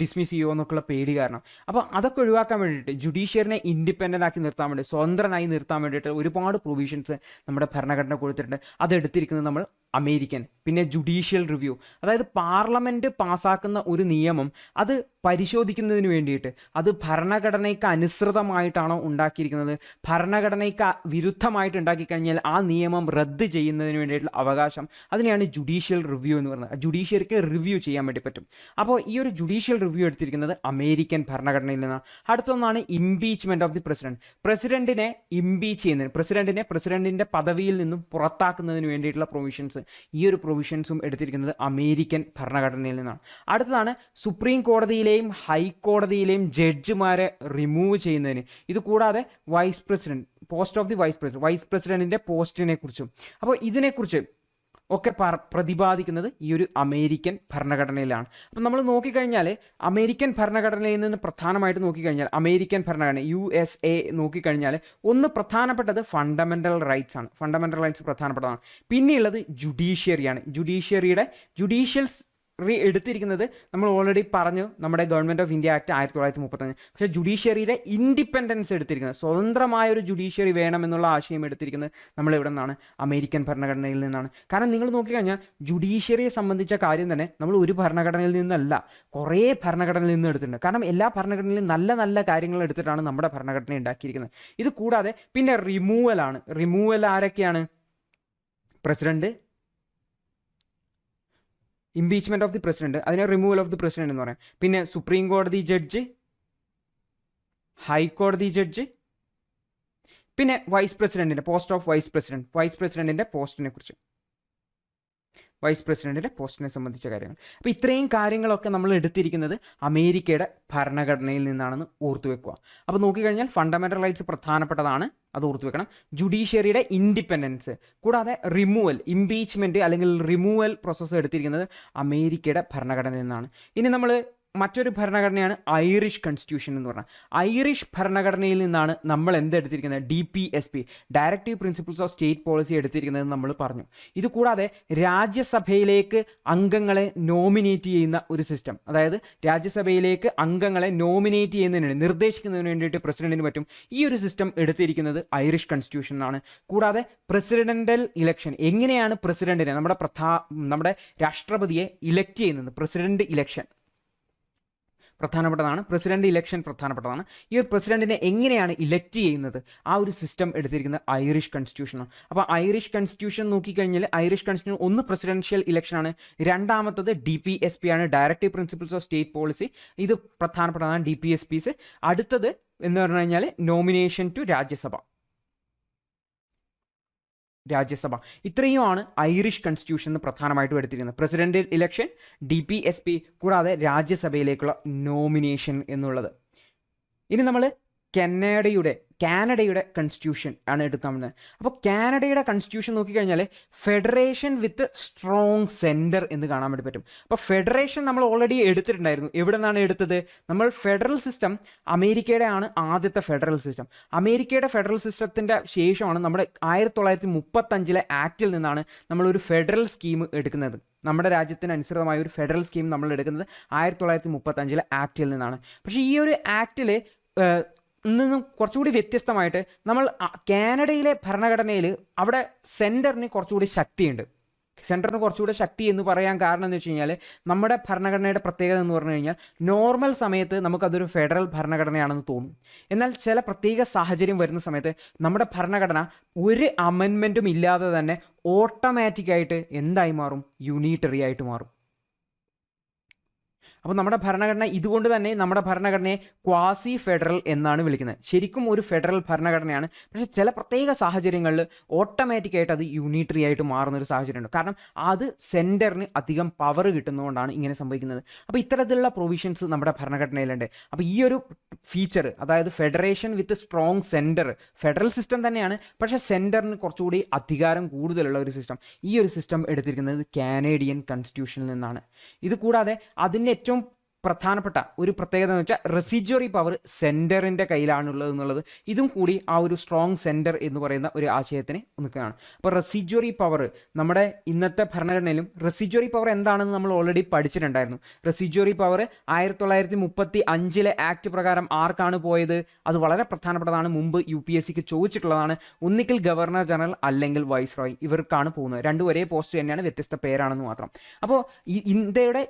ഡിസ്മിസ് ചെയ്യോ എന്നൊക്കെയുള്ള പേടി കാരണം. അപ്പോൾ അതൊക്കെ ഒഴിവാക്കാൻ വേണ്ടിയിട്ട് ജുഡീഷ്യറിനെ ഇൻഡിപെൻഡൻ്റ് ആക്കി നിർത്താൻ വേണ്ടി, സ്വതന്ത്രനായി നിർത്താൻ വേണ്ടിയിട്ട് ഒരുപാട് പ്രൊവിഷൻസ് നമ്മുടെ ഭരണഘടന കൊടുത്തിട്ടുണ്ട്. അതെടുത്തിരിക്കുന്നത് നമ്മൾ അമേരിക്കൻ. പിന്നെ ജുഡീഷ്യൽ റിവ്യൂ, അതായത് പാർലമെൻറ്റ് പാസ്സാക്കുന്ന ഒരു നിയമം അത് പരിശോധിക്കുന്നതിന് വേണ്ടിയിട്ട് അത് ഭരണഘടനയ്ക്ക് അനുസൃതമായിട്ടാണോ ഉണ്ടാക്കിയിരിക്കുന്നത്, ഭരണഘടനയ്ക്ക് വിരുദ്ധമായിട്ട് ഉണ്ടാക്കിക്കഴിഞ്ഞാൽ ആ നിയമം റദ്ദ് ചെയ്യുന്നതിന് വേണ്ടിയിട്ടുള്ള അവകാശം, അതിനെയാണ് ജുഡീഷ്യൽ റിവ്യൂ എന്ന് പറയുന്നത്. ജുഡീഷ്യറിക്ക് റിവ്യൂ ചെയ്യാൻ വേണ്ടി പറ്റും. അപ്പോൾ ഈ ഒരു ജുഡീഷ്യൽ റിവ്യൂ എടുത്തിരിക്കുന്നത് അമേരിക്കൻ ഭരണഘടനയിൽ നിന്നാണ്. അടുത്തൊന്നാണ് ഇംപീച്ച്മെൻറ്റ് ഓഫ് ദി പ്രസിഡന്റ്. പ്രസിഡന്റിനെ ഇംപീച്ച് ചെയ്യുന്നതിന്, പ്രസിഡന്റിന്റെ പദവിയിൽ നിന്നും പുറത്താക്കുന്നതിന് വേണ്ടിയിട്ടുള്ള പ്രൊവിഷൻസ്, ഈ ഒരു പ്രൊവിഷൻസും എടുത്തിരിക്കുന്നത് അമേരിക്കൻ ഭരണഘടനയിൽ നിന്നാണ്. അടുത്തതാണ് സുപ്രീം കോടതിയിലെയും ഹൈക്കോടതിയിലെയും ജഡ്ജിമാരെ റിമൂവ് ചെയ്യുന്നതിന്. ഇത് കൂടാതെ vice president, post of the vice പ്രസിഡന്റിന്റെ പോസ്റ്റിനെ കുറിച്ചും. അപ്പോൾ ഇതിനെക്കുറിച്ച് ഒക്കെ പ്രതിപാദിക്കുന്നത് ഈ ഒരു അമേരിക്കൻ ഭരണഘടനയിലാണ്. അപ്പം നമ്മൾ നോക്കിക്കഴിഞ്ഞാൽ അമേരിക്കൻ ഭരണഘടനയിൽ നിന്ന് പ്രധാനമായിട്ട് നോക്കിക്കഴിഞ്ഞാൽ അമേരിക്കൻ ഭരണഘടന USA നോക്കിക്കഴിഞ്ഞാൽ ഒന്ന് പ്രധാനപ്പെട്ടത് ഫണ്ടമെൻ്റൽ റൈറ്റ്സ് ആണ്. ഫണ്ടമെൻ്റൽ റൈറ്റ്സ് പ്രധാനപ്പെട്ടതാണ്. പിന്നെയുള്ളത് ജുഡീഷ്യറിയാണ്. ജുഡീഷ്യൽ എടുത്തിരിക്കുന്നത് നമ്മൾ ഓൾറെഡി പറഞ്ഞു, നമ്മുടെ ഗവൺമെൻറ് ഓഫ് ഇന്ത്യ ആക്ട് 1935. പക്ഷേ ജുഡീഷ്യറിയുടെ ഇൻഡിപെൻഡൻസ് എടുത്തിരിക്കുന്നത്, സ്വതന്ത്രമായൊരു ജുഡീഷ്യറി വേണമെന്നുള്ള ആശയം എടുത്തിരിക്കുന്നത് നമ്മൾ എവിടെ നിന്നാണ്, അമേരിക്കൻ ഭരണഘടനയിൽ നിന്നാണ്. കാരണം നിങ്ങൾ നോക്കിക്കഴിഞ്ഞാൽ ജുഡീഷ്യറിയെ സംബന്ധിച്ച കാര്യം തന്നെ നമ്മൾ ഒരു ഭരണഘടനയിൽ നിന്നല്ല, കുറേ ഭരണഘടനയിൽ നിന്ന് എടുത്തിട്ടുണ്ട്. കാരണം എല്ലാ ഭരണഘടനയിലും നല്ല നല്ല കാര്യങ്ങൾ എടുത്തിട്ടാണ് നമ്മുടെ ഭരണഘടന ഉണ്ടാക്കിയിരിക്കുന്നത്. ഇത് കൂടാതെ പിന്നെ റിമൂവലാണ്. റിമൂവൽ ആരൊക്കെയാണ്, president, impeachment of the president, അതിനെ റിമൂവൽ ഓഫ് ദി പ്രസിഡന്റ് എന്ന് പറയാം. പിന്നെ സുപ്രീം കോടതി ജഡ്ജ്, ഹൈക്കോടതി ജഡ്ജ്, പിന്നെ വൈസ് പ്രസിഡന്റിൻ്റെ പോസ്റ്റ് ഓഫ് വൈസ് പ്രസിഡന്റിൻ്റെ പോസ്റ്റിനെ കുറിച്ച്, വൈസ് പ്രസിഡന്റിൻ്റെ പോസ്റ്റിനെ സംബന്ധിച്ച കാര്യങ്ങൾ. അപ്പോൾ ഇത്രയും കാര്യങ്ങളൊക്കെ നമ്മൾ എടുത്തിരിക്കുന്നത് അമേരിക്കയുടെ ഭരണഘടനയിൽ നിന്നാണെന്ന് ഓർത്തു വെക്കുക. അപ്പോൾ നോക്കിക്കഴിഞ്ഞാൽ ഫണ്ടമെൻ്റൽ റൈറ്റ്സ് പ്രധാനപ്പെട്ടതാണ്, അത് ഓർത്തു വെക്കണം. ജുഡീഷ്യറിയുടെ ഇൻഡിപെൻഡൻസ്, കൂടാതെ റിമൂവൽ, ഇംപീച്ച്മെൻറ്റ് അല്ലെങ്കിൽ റിമൂവൽ പ്രോസസ്സ് എടുത്തിരിക്കുന്നത് അമേരിക്കയുടെ ഭരണഘടനയിൽ നിന്നാണ്. ഇനി നമ്മൾ മറ്റൊരു ഭരണഘടനയാണ് ഐറിഷ് കോൺസ്റ്റിറ്റ്യൂഷൻ എന്ന് പറഞ്ഞാൽ. ഐറിഷ് ഭരണഘടനയിൽ നിന്നാണ് നമ്മൾ എന്തെടുത്തിരിക്കുന്നത്, DPSP, directive principles of state policy എടുത്തിരിക്കുന്നത് നമ്മൾ പറഞ്ഞു. ഇത് കൂടാതെ രാജ്യസഭയിലേക്ക് അംഗങ്ങളെ നോമിനേറ്റ് ചെയ്യുന്ന ഒരു സിസ്റ്റം, അതായത് രാജ്യസഭയിലേക്ക് അംഗങ്ങളെ നോമിനേറ്റ് ചെയ്യുന്നതിന് നിർദ്ദേശിക്കുന്നതിന് വേണ്ടിയിട്ട് പ്രസിഡന്റിന് പറ്റും. ഈ ഒരു സിസ്റ്റം എടുത്തിരിക്കുന്നത് ഐറിഷ് കോൺസ്റ്റിറ്റ്യൂഷൻ ആണ്. കൂടാതെ പ്രസിഡന്റൽ ഇലക്ഷൻ, എങ്ങനെയാണ് പ്രസിഡന്റിനെ, നമ്മുടെ രാഷ്ട്രപതിയെ ഇലക്ട് ചെയ്യുന്നത്, പ്രസിഡന്റ് ഇലക്ഷൻ പ്രധാനപ്പെട്ടതാണ്. പ്രസിഡന്റ് ഇലക്ഷൻ പ്രധാനപ്പെട്ടതാണ്. ഈ ഒരു പ്രസിഡന്റിനെ എങ്ങനെയാണ് ഇലക്ട് ചെയ്യുന്നത്, ആ ഒരു സിസ്റ്റം എടുത്തിരിക്കുന്നത് ഐറിഷ് കോൺസ്റ്റിറ്റ്യൂഷനാണ്. അപ്പോൾ ഐറിഷ് കോൺസ്റ്റിറ്റ്യൂഷൻ നോക്കിക്കഴിഞ്ഞാൽ ഐറിഷ് കോൺസ്റ്റിറ്റ്യൂഷൻ ഒന്ന് പ്രസിഡൻഷ്യൽ ഇലക്ഷനാണ്, രണ്ടാമത്തത് DPSP ആണ്, directive principles of state policy. ഇത് പ്രധാനപ്പെട്ടതാണ് DPSPs. അടുത്തത് എന്ന് പറഞ്ഞു കഴിഞ്ഞാൽ നോമിനേഷൻ ടു രാജ്യസഭ. ഇത്രയുമാണ് ഐറിഷ് കോൺസ്റ്റിറ്റ്യൂഷൻ എന്ന് പ്രധാനമായിട്ടും എടുത്തിരിക്കുന്നത്. പ്രസിഡന്റ് ഇലക്ഷൻ, DPSP, കൂടാതെ രാജ്യസഭയിലേക്കുള്ള നോമിനേഷൻ എന്നുള്ളത്. ഇനി നമ്മൾ കാനഡയുടെ കോൺസ്റ്റിറ്റ്യൂഷൻ ആണ് എടുക്കാൻ പറ്റുന്നത്. അപ്പോൾ കാനഡയുടെ കോൺസ്റ്റിറ്റ്യൂഷൻ നോക്കിക്കഴിഞ്ഞാൽ ഫെഡറേഷൻ വിത്ത് സ്ട്രോങ് സെൻറ്റർ എന്ന് കാണാൻ വേണ്ടി പറ്റും. അപ്പോൾ ഫെഡറേഷൻ നമ്മൾ ഓൾറെഡി എടുത്തിട്ടുണ്ടായിരുന്നു. എവിടെ നിന്നാണ് എടുത്തത്, നമ്മൾ ഫെഡറൽ സിസ്റ്റം അമേരിക്കയുടെ ആണ് ആദ്യത്തെ ഫെഡറൽ സിസ്റ്റം. അമേരിക്കയുടെ ഫെഡറൽ സിസ്റ്റത്തിൻ്റെ ശേഷമാണ് നമ്മുടെ 1935 ആക്റ്റിൽ നിന്നാണ് നമ്മളൊരു ഫെഡറൽ സ്കീം എടുക്കുന്നത്. നമ്മുടെ രാജ്യത്തിന് അനുസൃതമായ ഒരു ഫെഡറൽ സ്കീം നമ്മൾ എടുക്കുന്നത് 1935 ആക്റ്റിൽ നിന്നാണ്. പക്ഷേ ഈ ഒരു ആക്റ്റിൽ നിന്നും കുറച്ചുകൂടി വ്യത്യസ്തമായിട്ട് നമ്മൾ കാനഡയിലെ ഭരണഘടനയിൽ അവിടെ സെൻറ്ററിന് കുറച്ചുകൂടി ശക്തിയുണ്ട്. സെൻറ്ററിന് കുറച്ചുകൂടി ശക്തി എന്ന് പറയാൻ കാരണം എന്ന് വെച്ച് കഴിഞ്ഞാൽ നമ്മുടെ ഭരണഘടനയുടെ പ്രത്യേകത എന്ന് പറഞ്ഞു കഴിഞ്ഞാൽ നോർമൽ സമയത്ത് നമുക്കതൊരു ഫെഡറൽ ഭരണഘടനയാണെന്ന് തോന്നും. എന്നാൽ ചില പ്രത്യേക സാഹചര്യം വരുന്ന സമയത്ത് നമ്മുടെ ഭരണഘടന ഒരു അമെൻമെൻറ്റും ഇല്ലാതെ തന്നെ ഓട്ടോമാറ്റിക്കായിട്ട് എന്തായി മാറും? യൂണിറ്ററി ആയിട്ട് മാറും. അപ്പോൾ നമ്മുടെ ഭരണഘടന ഇതുകൊണ്ട് തന്നെ നമ്മുടെ ഭരണഘടനയെ ക്വാസി ഫെഡറൽ എന്നാണ് വിളിക്കുന്നത്. ശരിക്കും ഒരു ഫെഡറൽ ഭരണഘടനയാണ്, പക്ഷേ ചില പ്രത്യേക സാഹചര്യങ്ങളിൽ ഓട്ടോമാറ്റിക്കായിട്ട് അത് യൂണിറ്ററി ആയിട്ട് മാറുന്നൊരു സാഹചര്യമുണ്ട്. കാരണം അത് സെൻറ്ററിന് അധികം പവർ കിട്ടുന്നതുകൊണ്ടാണ് ഇങ്ങനെ സംഭവിക്കുന്നത്. അപ്പോൾ ഇത്തരത്തിലുള്ള പ്രൊവിഷൻസ് നമ്മുടെ ഭരണഘടനയിലുണ്ട്. അപ്പോൾ ഈ ഒരു ഫീച്ചർ, അതായത് ഫെഡറേഷൻ വിത്ത് സ്ട്രോങ് സെൻറ്റർ, ഫെഡറൽ സിസ്റ്റം തന്നെയാണ്, പക്ഷേ സെൻറ്ററിന് കുറച്ചുകൂടി അധികാരം കൂടുതലുള്ള ഒരു സിസ്റ്റം, ഈ ഒരു സിസ്റ്റം എടുത്തിരിക്കുന്നത് കാനേഡിയൻ കോൺസ്റ്റിറ്റ്യൂഷനിൽ നിന്നാണ്. ഇത് കൂടാതെ അതിൻ്റെ ഏറ്റവും പ്രധാനപ്പെട്ട ഒരു പ്രത്യേകത എന്ന് വെച്ചാൽ റെസിജ്വറി പവർ സെൻറ്ററിൻ്റെ കയ്യിലാണുള്ളത് എന്നുള്ളത്. ഇതും കൂടി ആ ഒരു സ്ട്രോങ് സെൻറ്റർ എന്ന് പറയുന്ന ഒരു ആശയത്തിന് നിൽക്കുകയാണ്. അപ്പോൾ റെസിജ്വറി പവർ നമ്മുടെ ഇന്നത്തെ ഭരണഘടനയിലും റെസിജ്വറി പവർ എന്താണെന്ന് നമ്മൾ ഓൾറെഡി പഠിച്ചിട്ടുണ്ടായിരുന്നു. റെസിജ്വറി പവർ 1935 ആക്ട് പ്രകാരം ആർക്കാണ് പോയത്? അത് വളരെ പ്രധാനപ്പെട്ടതാണ്. മുമ്പ് UPSCക്ക് ചോദിച്ചിട്ടുള്ളതാണ്. ഒന്നിക്കൽ ഗവർണർ ജനറൽ അല്ലെങ്കിൽ വൈസ്രോയ്, ഇവർക്കാണ് പോകുന്നത്. രണ്ടും ഒരേ പോസ്റ്റ് തന്നെയാണ്, വ്യത്യസ്ത പേരാണെന്ന് മാത്രം. അപ്പോൾ ഇന്ത്യയുടെ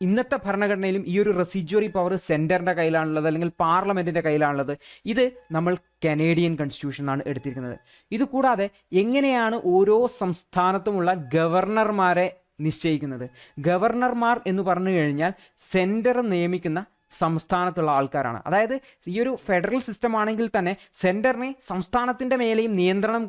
ഇന്നത്തെ ഭരണഘടനയിലും ഈ ഒരു റെസിജ്വറി പവർ സെൻറ്ററിൻ്റെ കയ്യിലാണുള്ളത്, അല്ലെങ്കിൽ പാർലമെൻറ്റിൻ്റെ കയ്യിലാണുള്ളത്. ഇത് നമ്മൾ കനേഡിയൻ കോൺസ്റ്റിറ്റ്യൂഷനാണ് എടുത്തിരിക്കുന്നത്. ഇതുകൂടാതെ എങ്ങനെയാണ് ഓരോ സംസ്ഥാനത്തുമുള്ള ഗവർണർമാരെ നിശ്ചയിക്കുന്നത്? ഗവർണർമാർ എന്ന് പറഞ്ഞു കഴിഞ്ഞാൽ സെൻറ്റർ നിയമിക്കുന്ന സംസ്ഥാനത്തുള്ള ആൾക്കാരാണ്. അതായത് ഈ ഒരു ഫെഡറൽ സിസ്റ്റം ആണെങ്കിൽ തന്നെ സെൻറ്ററിനെ സംസ്ഥാനത്തിൻ്റെ മേലെയും നിയന്ത്രണം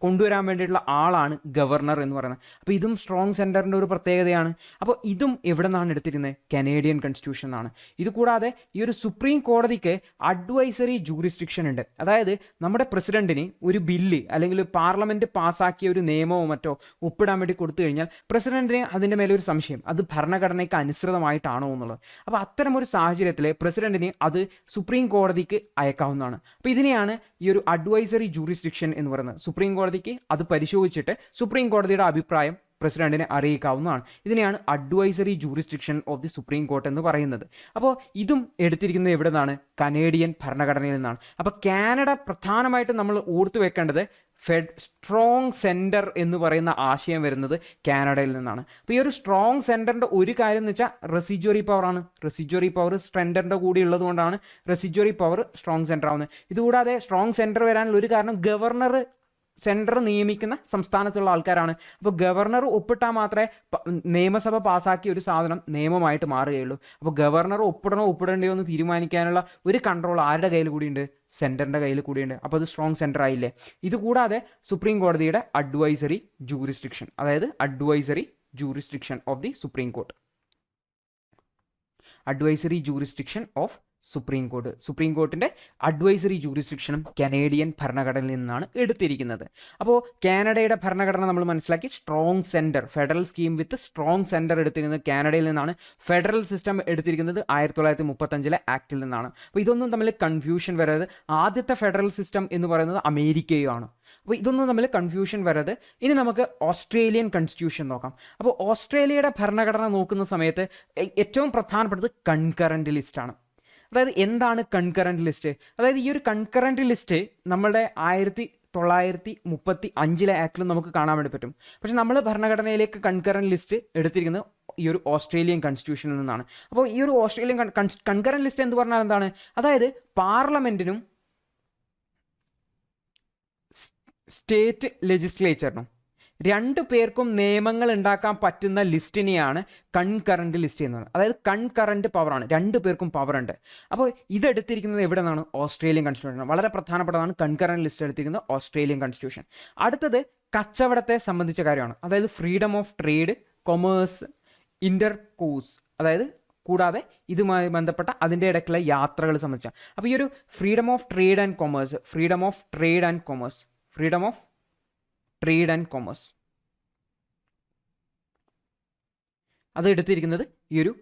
കൊണ്ടുവരാൻ വേണ്ടിയിട്ടുള്ള ആളാണ് ഗവർണർ എന്ന് പറയുന്നത്. അപ്പോൾ ഇതും സ്ട്രോങ് സെൻറ്ററിൻ്റെ ഒരു പ്രത്യേകതയാണ്. അപ്പോൾ ഇതും എവിടെ നിന്നാണ് എടുത്തിരുന്നത്? കനേഡിയൻ കോൺസ്റ്റിറ്റ്യൂഷൻ ആണ്. ഇതുകൂടാതെ ഈ ഒരു സുപ്രീം കോടതിക്ക് അഡ്വൈസറി ജൂറിസ്ഡിക്ഷൻ ഉണ്ട്. അതായത് നമ്മുടെ പ്രസിഡന്റിന് ഒരു ബില്ല് അല്ലെങ്കിൽ പാർലമെൻറ്റ് പാസ്സാക്കിയ ഒരു നിയമമോ മറ്റോ ഒപ്പിടാൻ വേണ്ടി കൊടുത്തു കഴിഞ്ഞാൽ പ്രസിഡന്റിന് അതിൻ്റെ മേലെ ഒരു സംശയം, അത് ഭരണഘടനയ്ക്ക് അനുസൃതമായിട്ടാണോ എന്നുള്ളത്. അപ്പോൾ അത്തരം ഒരു സാഹചര്യത്തിൽ പ്രസിഡന്റിന് അത് സുപ്രീം കോടതിക്ക് അയക്കാവുന്നതാണ്. അപ്പോൾ ഇതിനെയാണ് ഈ ഒരു അഡ്വൈസറി ജൂറിസ്ഡിക്ഷൻ എന്ന് പറയുന്നത്. സുപ്രീം കോടതിക്ക് അത് പരിശോധിച്ചിട്ട് സുപ്രീം കോടതിയുടെ അഭിപ്രായം പ്രസിഡന്റിനെ അറിയിക്കാവുന്നതാണ്. ഇതിനെയാണ് advisory jurisdiction of the supreme court എന്ന് പറയുന്നത്. അപ്പോൾ ഇതും എടുത്തിരിക്കുന്നത് എവിടെ നിന്നാണ്? കനേഡിയൻ ഭരണഘടനയിൽ നിന്നാണ്. അപ്പോൾ കാനഡ പ്രധാനമായിട്ടും നമ്മൾ ഓർത്തു വെക്കേണ്ടത് സ്ട്രോങ് സെൻറ്റർ എന്ന് പറയുന്ന ആശയം വരുന്നത് കാനഡയിൽ നിന്നാണ്. അപ്പോൾ ഈ ഒരു സ്ട്രോങ് സെൻറ്ററിൻ്റെ ഒരു കാര്യം എന്ന് വെച്ചാൽ റെസിജ്വറി പവറാണ്. റെസിജ്വറി പവർ സെൻറ്ററിൻ്റെ കൂടി ഉള്ളത് കൊണ്ടാണ് റെസിജ്വറി പവർ സ്ട്രോങ് സെൻറ്റർ ആവുന്നത്. ഇതുകൂടാതെ സ്ട്രോങ് സെൻറ്റർ വരാനുള്ള ഒരു കാരണം ഗവർണർ സെൻറ്റർ നിയമിക്കുന്ന സംസ്ഥാനത്തുള്ള ആൾക്കാരാണ്. അപ്പോൾ ഗവർണർ ഒപ്പിട്ടാൽ മാത്രമേ നിയമസഭ പാസ്സാക്കിയ ഒരു സാധനം നിയമമായിട്ട് മാറുകയുള്ളൂ. അപ്പോൾ ഗവർണർ ഒപ്പിടേണ്ടയോ എന്ന് തീരുമാനിക്കാനുള്ള ഒരു കൺട്രോൾ ആരുടെ കയ്യിൽ കൂടിയുണ്ട്? സെൻറ്ററിൻ്റെ കയ്യിൽ കൂടിയുണ്ട്. അപ്പോൾ അത് സ്ട്രോങ് സെൻറ്റർ ആയില്ലേ? ഇതുകൂടാതെ സുപ്രീം കോടതിയുടെ അഡ്വൈസറി ജൂറിസ്ഡിക്ഷൻ, അതായത് advisory jurisdiction of the supreme court, advisory jurisdiction of supreme court. Supreme കോർട്ടിൻ്റെ അഡ്വൈസറി ജൂറിസ്ഡിക്ഷനും കനേഡിയൻ ഭരണഘടനയിൽ നിന്നാണ് എടുത്തിരിക്കുന്നത്. അപ്പോൾ കാനഡയുടെ ഭരണഘടന നമ്മൾ മനസ്സിലാക്കി. Strong centre, federal scheme with strong centre എടുത്തിരിക്കുന്നത് കാനഡയിൽ നിന്നാണ്. ഫെഡറൽ സിസ്റ്റം എടുത്തിരിക്കുന്നത് 1935 ആക്ടിൽ നിന്നാണ്. അപ്പോൾ ഇതൊന്നും തമ്മിൽ കൺഫ്യൂഷൻ വരരുത്. ആദ്യത്തെ ഫെഡറൽ സിസ്റ്റം എന്ന് പറയുന്നത് അമേരിക്കയുമാണ്. അപ്പോൾ ഇതൊന്നും തമ്മിൽ കൺഫ്യൂഷൻ വരരുത്. ഇനി നമുക്ക് ഓസ്ട്രേലിയൻ കോൺസ്റ്റിറ്റ്യൂഷൻ നോക്കാം. അപ്പോൾ ഓസ്ട്രേലിയയുടെ ഭരണഘടന നോക്കുന്ന സമയത്ത് ഏറ്റവും പ്രധാനപ്പെട്ടത് കൺകറൻറ്റ് ലിസ്റ്റാണ്. അതായത് എന്താണ് കൺകറൻറ്റ് ലിസ്റ്റ്? അതായത് ഈ ഒരു കൺകറൻറ്റ് ലിസ്റ്റ് നമ്മുടെ 1935 ആക്ടിലും നമുക്ക് കാണാൻ വേണ്ടി പറ്റും. പക്ഷെ നമ്മൾ ഭരണഘടനയിലേക്ക് കൺകറൻറ്റ് ലിസ്റ്റ് എടുത്തിരിക്കുന്നത് ഈ ഒരു ഓസ്ട്രേലിയൻ കോൺസ്റ്റിറ്റ്യൂഷനിൽ നിന്നാണ്. അപ്പോൾ ഈ ഒരു ഓസ്ട്രേലിയൻ കൺകറൻറ്റ് ലിസ്റ്റ് എന്ന് പറഞ്ഞാൽ എന്താണ്? അതായത് പാർലമെൻറ്റിനും സ്റ്റേറ്റ് ലെജിസ്ലേച്ചറിനും രണ്ടു പേർക്കും നിയമങ്ങൾ ഉണ്ടാക്കാൻ പറ്റുന്ന ലിസ്റ്റിനെയാണ് കൺകറൻറ്റ് ലിസ്റ്റ് എന്ന് പറയുന്നത്. അതായത് കൺകറൻറ്റ് പവറാണ്, രണ്ടു പേർക്കും പവറുണ്ട്. അപ്പോൾ ഇതെടുത്തിരിക്കുന്നത് എവിടെ നിന്നാണ്? Australian constitution. വളരെ പ്രധാനപ്പെട്ടതാണ് കൺകറൻറ്റ് ലിസ്റ്റ് എടുത്തിരിക്കുന്നത് ഓസ്ട്രേലിയൻ കോൺസ്റ്റിറ്റ്യൂഷൻ. അടുത്തത് കച്ചവടത്തെ സംബന്ധിച്ച കാര്യമാണ്. അതായത് freedom of trade, commerce, intercourse, അതായത് കൂടാതെ ഇതുമായി ബന്ധപ്പെട്ട അതിൻ്റെ ഇടയ്ക്കുള്ള യാത്രകൾ സംബന്ധിച്ചാണ്. അപ്പോൾ ഈ ഒരു freedom of trade and commerce, freedom of trade and commerce, freedom of trade and commerce, അത് എടുത്തിരിക്കുന്നത് ഈ ഒരു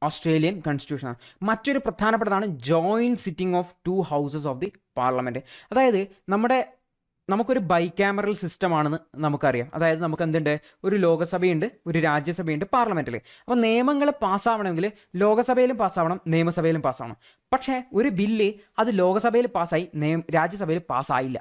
ഓസ്ട്രേലിയൻ കോൺസ്റ്റിറ്റ്യൂഷനാണ്. മറ്റൊരു പ്രധാനപ്പെട്ടതാണ് joint sitting of 2 houses of the parliament. അതായത് നമ്മുടെ നമുക്കൊരു ബൈ ക്യാമറൽ സിസ്റ്റമാണെന്ന് നമുക്കറിയാം. അതായത് നമുക്ക് എന്തുണ്ട്, ഒരു ലോകസഭയുണ്ട്, ഒരു രാജ്യസഭയുണ്ട്, പാർലമെന്റിൽ. അപ്പോൾ നിയമങ്ങൾ പാസ്സാവണമെങ്കിൽ ലോകസഭയിലും പാസ്സാവണം, നിയമസഭയിലും പാസ്സാവണം. പക്ഷേ ഒരു ബില്ല് അത് ലോകസഭയിൽ പാസ്സായി രാജ്യസഭയിൽ പാസ്സായില്ല.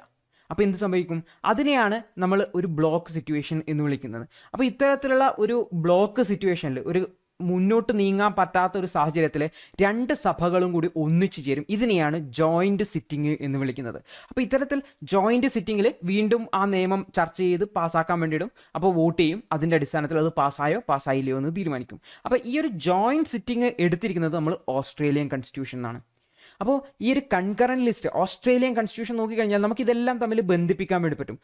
അപ്പോൾ എന്ത് സംഭവിക്കും? അതിനെയാണ് നമ്മൾ ഒരു ബ്ലോക്ക് സിറ്റുവേഷൻ എന്ന് വിളിക്കുന്നത്. അപ്പോൾ ഇത്തരത്തിലുള്ള ഒരു ബ്ലോക്ക് സിറ്റുവേഷനിൽ, ഒരു മുന്നോട്ട് നീങ്ങാൻ പറ്റാത്ത ഒരു സാഹചര്യത്തിൽ രണ്ട് സഭകളും കൂടി ഒന്നിച്ചു ചേരും. ഇതിനെയാണ് ജോയിന്റ് സിറ്റിംഗ് എന്ന് വിളിക്കുന്നത്. അപ്പോൾ ഇത്തരത്തിൽ ജോയിന്റ് സിറ്റിങ്ങിൽ വീണ്ടും ആ നിയമം ചർച്ച ചെയ്ത് പാസ്സാക്കാൻ വേണ്ടിയിടും. അപ്പോൾ വോട്ട് ചെയ്യും. അതിൻ്റെ അടിസ്ഥാനത്തിൽ അത് പാസ്സായോ പാസ്സായില്ലയോ എന്ന് തീരുമാനിക്കും. അപ്പോൾ ഈ ഒരു ജോയിന്റ് സിറ്റിംഗ് എടുത്തിരിക്കുന്നത് നമ്മൾ ഓസ്ട്രേലിയൻ കോൺസ്റ്റിറ്റ്യൂഷൻ എന്നാണ്. അപ്പോൾ ഈ ഒരു കൺകറന്റ് ലിസ്റ്റ് ഓസ്ട്രേലിയൻ കോൺസ്റ്റിറ്റ്യൂഷൻ നോക്കിക്കഴിഞ്ഞാൽ നമുക്കിതെല്ലാം തമ്മിൽ ബന്ധിപ്പിക്കാൻ വേണ്ടി പറ്റും.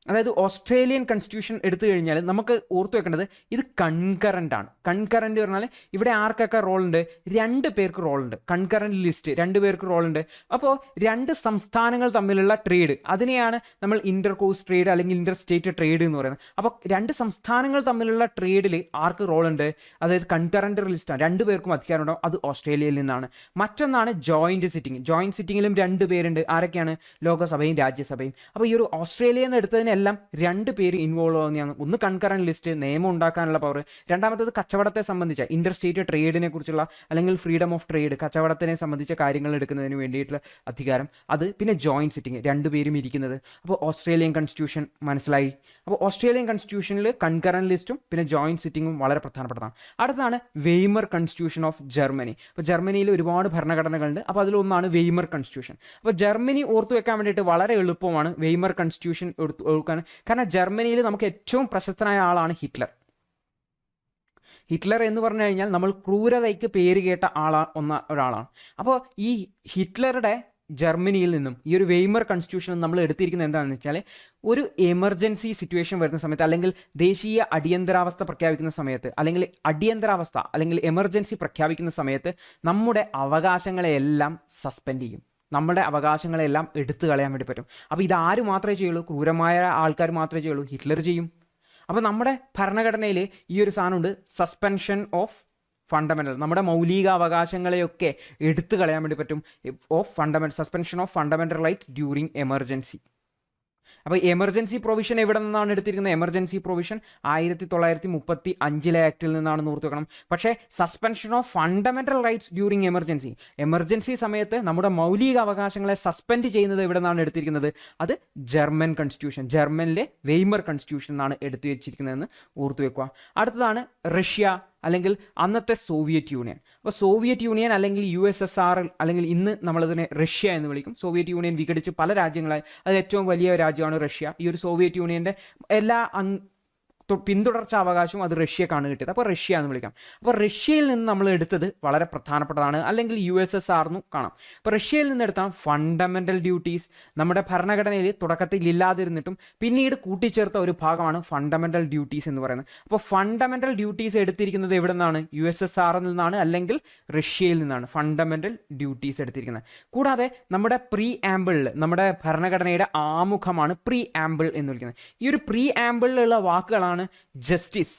അതായത് ഓസ്ട്രേലിയൻ കോൺസ്റ്റിറ്റ്യൂഷൻ എടുത്തു കഴിഞ്ഞാൽ നമുക്ക് ഓർത്തു വെക്കേണ്ടത് ഇത് കൺകറൻ്റ് ആണ്. കൺകറൻ്റ് പറഞ്ഞാൽ ഇവിടെ ആർക്കൊക്കെ റോളുണ്ട്? 2 പേർക്ക് റോളുണ്ട്. കൺകറന്റ് ലിസ്റ്റ് 2 പേർക്ക് റോളുണ്ട്. അപ്പോൾ 2 സംസ്ഥാനങ്ങൾ തമ്മിലുള്ള ട്രേഡ്, അതിനെയാണ് നമ്മൾ ഇന്റർ കോസ്റ്റ് ട്രേഡ് അല്ലെങ്കിൽ ഇന്റർ സ്റ്റേറ്റ് ട്രേഡ് എന്ന് പറയുന്നത്. അപ്പോൾ 2 സംസ്ഥാനങ്ങൾ തമ്മിലുള്ള ട്രേഡിൽ ആർക്ക് റോളുണ്ട്? അതായത് കൺകറന്റ് ലിസ്റ്റാണ്, 2 പേർക്കും അധികാരമുണ്ടാവും. അത് ഓസ്ട്രേലിയയിൽ നിന്നാണ്. മറ്റൊന്നാണ് ജോയിന്റ് സിറ്റിംഗ്. ജോയിന്റ് സിറ്റിങ്ങിലും 2 പേരുണ്ട്. ആരൊക്കെയാണ്? ലോകസഭയും രാജ്യസഭയും. അപ്പോൾ ഈ ഒരു ഓസ്ട്രേലിയയിൽ നിന്ന് എടുത്തതിന് എല്ലാം 2 പേര് ഇൻവോൾവ് ആവുന്നതാണ്. ഒന്ന് കൺകറന്റ് ലിസ്റ്റ്, നിയമം ഉണ്ടാക്കാനുള്ള പവർ. രണ്ടാമത്തേത് കച്ചവടത്തെ സംബന്ധിച്ച ഇന്റർ സ്റ്റേറ്റ് ട്രേഡിനെ കുറിച്ചുള്ള അല്ലെങ്കിൽ ഫ്രീഡം ഓഫ് ട്രേഡ്, കച്ചവടത്തിനെ സംബന്ധിച്ച കാര്യങ്ങൾ എടുക്കുന്നതിന് വേണ്ടിയിട്ടുള്ള അധികാരം. അത് പിന്നെ ജോയിന്റ് സിറ്റിംഗ്, 2 പേരും ഇരിക്കുന്നത്. അപ്പോൾ ഓസ്ട്രേലിയൻ കോൺസ്റ്റിറ്റ്യൂഷൻ മനസ്സിലായി. അപ്പോൾ ഓസ്ട്രേലിയൻ കോൺസ്റ്റിറ്റ്യൂഷനിൽ കൺകറന്റ് ലിസ്റ്റും പിന്നെ ജോയിന്റ് സിറ്റിംഗും വളരെ പ്രധാനപ്പെട്ടതാണ്. അടുത്താണ് വെയ്മർ കോൺസ്റ്റിറ്റ്യൂഷൻ ഓഫ് ജർമ്മനി. അപ്പോൾ ജർമ്മനിയിൽ ഒരുപാട് ഭരണഘടനകളുണ്ട്. അപ്പോൾ അതിലൊന്നാണ് വെയ്മർ കോൺസ്റ്റിറ്റ്യൂഷൻ. അപ്പോൾ ജർമ്മനി ഓർത്തു വെക്കാൻ വേണ്ടിയിട്ട് വളരെ എളുപ്പമാണ് വെയ്മർ കോൺസ്റ്റിറ്റ്യൂഷൻ ഓർക്കാൻ. കാരണം ജർമ്മനിയിൽ നമുക്ക് ഏറ്റവും പ്രശസ്തനായ ആളാണ് ഹിറ്റ്ലർ. ഹിറ്റ്ലർ എന്ന് പറഞ്ഞു കഴിഞ്ഞാൽ നമ്മൾ ക്രൂരതയ്ക്ക് പേര് കേട്ട ഒരാളാണ്. അപ്പോൾ ഈ ഹിറ്റ്ലറുടെ ജർമ്മനിയിൽ നിന്നും ഈ ഒരു വെയ്മർ കോൺസ്റ്റിറ്റ്യൂഷൻ നമ്മൾ എടുത്തിരിക്കുന്നത് എന്താണെന്ന് വെച്ചാൽ, ഒരു എമർജൻസി സിറ്റുവേഷൻ വരുന്ന സമയത്ത് അല്ലെങ്കിൽ ദേശീയ അടിയന്തരാവസ്ഥ പ്രഖ്യാപിക്കുന്ന സമയത്ത് അല്ലെങ്കിൽ അടിയന്തരാവസ്ഥ അല്ലെങ്കിൽ എമർജൻസി പ്രഖ്യാപിക്കുന്ന സമയത്ത് നമ്മുടെ അവകാശങ്ങളെല്ലാം സസ്പെൻഡ് ചെയ്യും. നമ്മുടെ അവകാശങ്ങളെല്ലാം എടുത്തു കളയാൻ വേണ്ടി പറ്റും. അപ്പോൾ ഇതാര് മാത്രമേ ചെയ്യുള്ളൂ? ക്രൂരമായ ആൾക്കാർ മാത്രമേ ചെയ്യുള്ളൂ. ഹിറ്റ്ലർ ചെയ്യും. അപ്പോൾ നമ്മുടെ ഭരണഘടനയിൽ ഈ ഒരു സാധനമുണ്ട്, സസ്പെൻഷൻ ഓഫ് ഫണ്ടമെൻ്റൽ. നമ്മുടെ മൗലിക അവകാശങ്ങളെയൊക്കെ എടുത്തു കളയാൻ വേണ്ടി പറ്റും. Suspension of fundamental rights during emergency. അപ്പോൾ എമർജൻസി പ്രൊവിഷൻ എവിടെ നിന്നാണ് എടുത്തിരിക്കുന്നത്? എമർജൻസി പ്രൊവിഷൻ 1935 ആക്ടിൽ നിന്നാണ് ഓർത്ത് വെക്കണം. പക്ഷേ suspension of fundamental rights during emergency സമയത്ത് നമ്മുടെ മൗലിക അവകാശങ്ങളെ സസ്പെൻഡ് ചെയ്യുന്നത് എവിടെ നിന്നാണ് എടുത്തിരിക്കുന്നത്? അത് ജർമ്മൻ കോൺസ്റ്റിറ്റ്യൂഷൻ, ജർമ്മനിലെ വെയ്മർ കോൺസ്റ്റിറ്റ്യൂഷൻ എന്നാണ് എടുത്തു വെച്ചിരിക്കുന്നതെന്ന് ഓർത്തു വെക്കുക. അടുത്തതാണ് റഷ്യ അല്ലെങ്കിൽ അന്നത്തെ സോവിയറ്റ് യൂണിയൻ. അപ്പോൾ സോവിയറ്റ് യൂണിയൻ അല്ലെങ്കിൽ USSR അല്ലെങ്കിൽ ഇന്ന് നമ്മളതിനെ റഷ്യ എന്ന് വിളിക്കും. സോവിയറ്റ് യൂണിയൻ വിഘടിച്ച് പല രാജ്യങ്ങളായി. അത് ഏറ്റവും വലിയ രാജ്യമാണ് റഷ്യ. ഈ ഒരു സോവിയറ്റ് യൂണിയൻ്റെ എല്ലാ പിന്തുടർച്ച അവകാശവും അത് റഷ്യക്കാണ് കിട്ടിയത്. അപ്പോൾ റഷ്യ എന്ന് വിളിക്കാം. അപ്പോൾ റഷ്യയിൽ നിന്ന് നമ്മൾ എടുത്തത് വളരെ പ്രധാനപ്പെട്ടതാണ്, അല്ലെങ്കിൽ USSR എന്നും കാണാം. അപ്പോൾ റഷ്യയിൽ നിന്ന് എടുത്താൽ ഫണ്ടമെൻ്റൽ ഡ്യൂട്ടീസ്. നമ്മുടെ ഭരണഘടനയിൽ തുടക്കത്തിൽ ഇല്ലാതിരുന്നിട്ടും പിന്നീട് കൂട്ടിച്ചേർത്ത ഒരു ഭാഗമാണ് ഫണ്ടമെൻ്റൽ ഡ്യൂട്ടീസ് എന്ന് പറയുന്നത്. അപ്പോൾ ഫണ്ടമെൻ്റൽ ഡ്യൂട്ടീസ് എടുത്തിരിക്കുന്നത് എവിടെ നിന്നാണ്? USSR നിന്നാണ് അല്ലെങ്കിൽ റഷ്യയിൽ നിന്നാണ് ഫണ്ടമെൻ്റൽ ഡ്യൂട്ടീസ് എടുത്തിരിക്കുന്നത്. കൂടാതെ നമ്മുടെ പ്രീ ആംബിളിൽ, നമ്മുടെ ഭരണഘടനയുടെ ആമുഖമാണ് പ്രീ ആംബിൾ എന്ന് വിളിക്കുന്നത്. ഈ ഒരു പ്രീ ആംബിളിലുള്ള വാക്കുകളാണ് ജസ്റ്റിസ്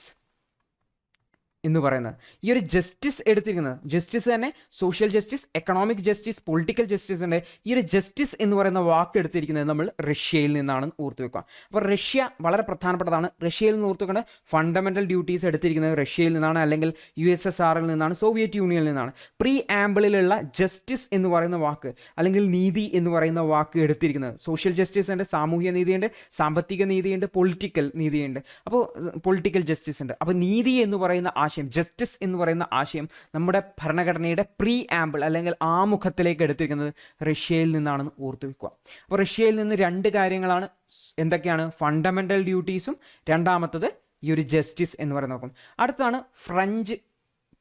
എന്ന് പറയുന്നത്. ഈ ഒരു ജസ്റ്റിസ് എടുത്തിരിക്കുന്നത്, ജസ്റ്റിസ് തന്നെ social justice, economic justice, political justice ഉണ്ട്. ഈ ഒരു ജസ്റ്റിസ് എന്ന് പറയുന്ന വാക്ക് എടുത്തിരിക്കുന്നത് നമ്മൾ റഷ്യയിൽ നിന്നാണ് ഓർത്തു വെക്കുക. അപ്പോൾ റഷ്യ വളരെ പ്രധാനപ്പെട്ടതാണ്. റഷ്യയിൽ നിന്ന് ഓർത്തു വെക്കേണ്ട ഫണ്ടമെൻ്റൽ ഡ്യൂട്ടീസ് എടുത്തിരിക്കുന്നത് റഷ്യയിൽ നിന്നാണ് അല്ലെങ്കിൽ USSR നിന്നാണ്, സോവിയറ്റ് യൂണിയനിൽ നിന്നാണ്. പ്രീ ആംബിളിലുള്ള ജസ്റ്റിസ് എന്ന് പറയുന്ന വാക്ക് അല്ലെങ്കിൽ നീതി എന്ന് പറയുന്ന വാക്ക് എടുത്തിരിക്കുന്നത് സോഷ്യൽ ജസ്റ്റിസ് ഉണ്ട്, സാമൂഹ്യ നീതിയുണ്ട്, സാമ്പത്തിക നീതിയുണ്ട്, പൊളിറ്റിക്കൽ നീതിയുണ്ട്. അപ്പോൾ പൊളിറ്റിക്കൽ ജസ്റ്റിസ് ഉണ്ട്. അപ്പോൾ നീതി എന്ന് പറയുന്ന ജസ്റ്റിസ് എന്ന് പറയുന്ന ആശയം നമ്മുടെ ഭരണഘടനയുടെ പ്രീ ആംബിൾ അല്ലെങ്കിൽ ആമുഖത്തിലേക്ക് എടുത്തിരിക്കുന്നത് റഷ്യയിൽ നിന്നാണെന്ന് ഓർത്തു വെക്കുക. അപ്പോൾ റഷ്യയിൽ നിന്ന് 2 കാര്യങ്ങളാണ്. എന്തൊക്കെയാണ്? ഫണ്ടമെൻ്റൽ ഡ്യൂട്ടീസും രണ്ടാമത്തത് ഈ ഒരു ജസ്റ്റിസ് എന്ന് പറയുന്ന നോക്കും. അടുത്താണ് ഫ്രഞ്ച്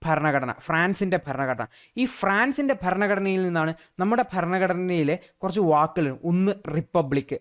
ഭരണഘടന, ഫ്രാൻസിൻ്റെ ഭരണഘടന. ഈ ഫ്രാൻസിൻ്റെ ഭരണഘടനയിൽ നിന്നാണ് നമ്മുടെ ഭരണഘടനയിലെ കുറച്ച് വാക്കുകൾ. ഒന്ന് റിപ്പബ്ലിക്.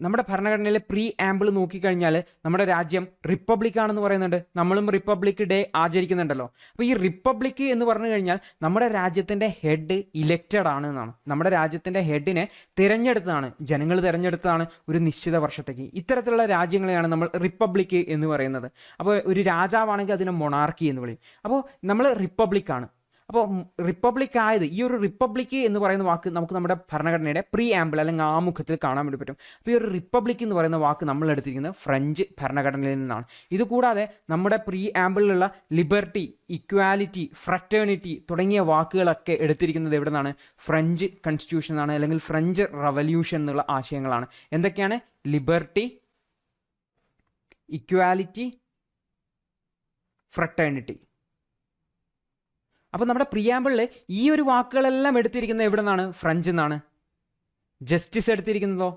നമ്മുടെ ഭരണഘടനയിലെ പ്രീ ആംബിൾ നോക്കിക്കഴിഞ്ഞാൽ നമ്മുടെ രാജ്യം റിപ്പബ്ലിക്കാണെന്ന് പറയുന്നുണ്ട്. നമ്മളും റിപ്പബ്ലിക് ഡേ ആചരിക്കുന്നുണ്ടല്ലോ. അപ്പോൾ ഈ റിപ്പബ്ലിക് എന്ന് പറഞ്ഞു കഴിഞ്ഞാൽ നമ്മുടെ രാജ്യത്തിൻ്റെ ഹെഡ് ഇലക്റ്റഡ് ആണ് എന്നാണ്. നമ്മുടെ രാജ്യത്തിൻ്റെ ഹെഡിനെ തിരഞ്ഞെടുത്തതാണ്, ജനങ്ങൾ തിരഞ്ഞെടുത്തതാണ് ഒരു നിശ്ചിത വർഷത്തേക്ക്. ഇത്തരത്തിലുള്ള രാജ്യങ്ങളെയാണ് നമ്മൾ റിപ്പബ്ലിക് എന്ന് പറയുന്നത്. അപ്പോൾ ഒരു രാജാവാണെങ്കിൽ അതിനെ മൊണാർക്കി എന്ന് വിളിക്കും. അപ്പോൾ നമ്മൾ റിപ്പബ്ലിക്കാണ്. അപ്പോൾ റിപ്പബ്ലിക് ആയത്, ഈ ഒരു റിപ്പബ്ലിക് എന്ന് പറയുന്ന വാക്ക് നമുക്ക് നമ്മുടെ ഭരണഘടനയുടെ പ്രീ ആംബിൾ അല്ലെങ്കിൽ ആമുഖത്തിൽ കാണാൻ വേണ്ടി പറ്റും. അപ്പോൾ ഈ ഒരു റിപ്പബ്ലിക് എന്ന് പറയുന്ന വാക്ക് നമ്മൾ എടുത്തിരിക്കുന്നത് ഫ്രഞ്ച് ഭരണഘടനയിൽ നിന്നാണ്. ഇതുകൂടാതെ നമ്മുടെ പ്രീ ആംബിളിലുള്ള ലിബർട്ടി, ഇക്വാലിറ്റി, ഫ്രറ്റേണിറ്റി തുടങ്ങിയ വാക്കുകളൊക്കെ എടുത്തിരിക്കുന്നത് എവിടെ നിന്നാണ്? ഫ്രഞ്ച് കോൺസ്റ്റിറ്റ്യൂഷൻ എന്നാണ്, അല്ലെങ്കിൽ ഫ്രഞ്ച് റവല്യൂഷൻ എന്നുള്ള ആശയങ്ങളാണ്. എന്തൊക്കെയാണ്? Liberty, equality, fraternity. അപ്പോൾ നമ്മുടെ പ്രിയാമ്പിളിൽ ഈ ഒരു വാക്കുകളെല്ലാം എടുത്തിരിക്കുന്നത് എവിടെ നിന്നാണ്? ഫ്രഞ്ച് നിന്നാണ്. ജസ്റ്റിസ് എടുത്തിരിക്കുന്നതോ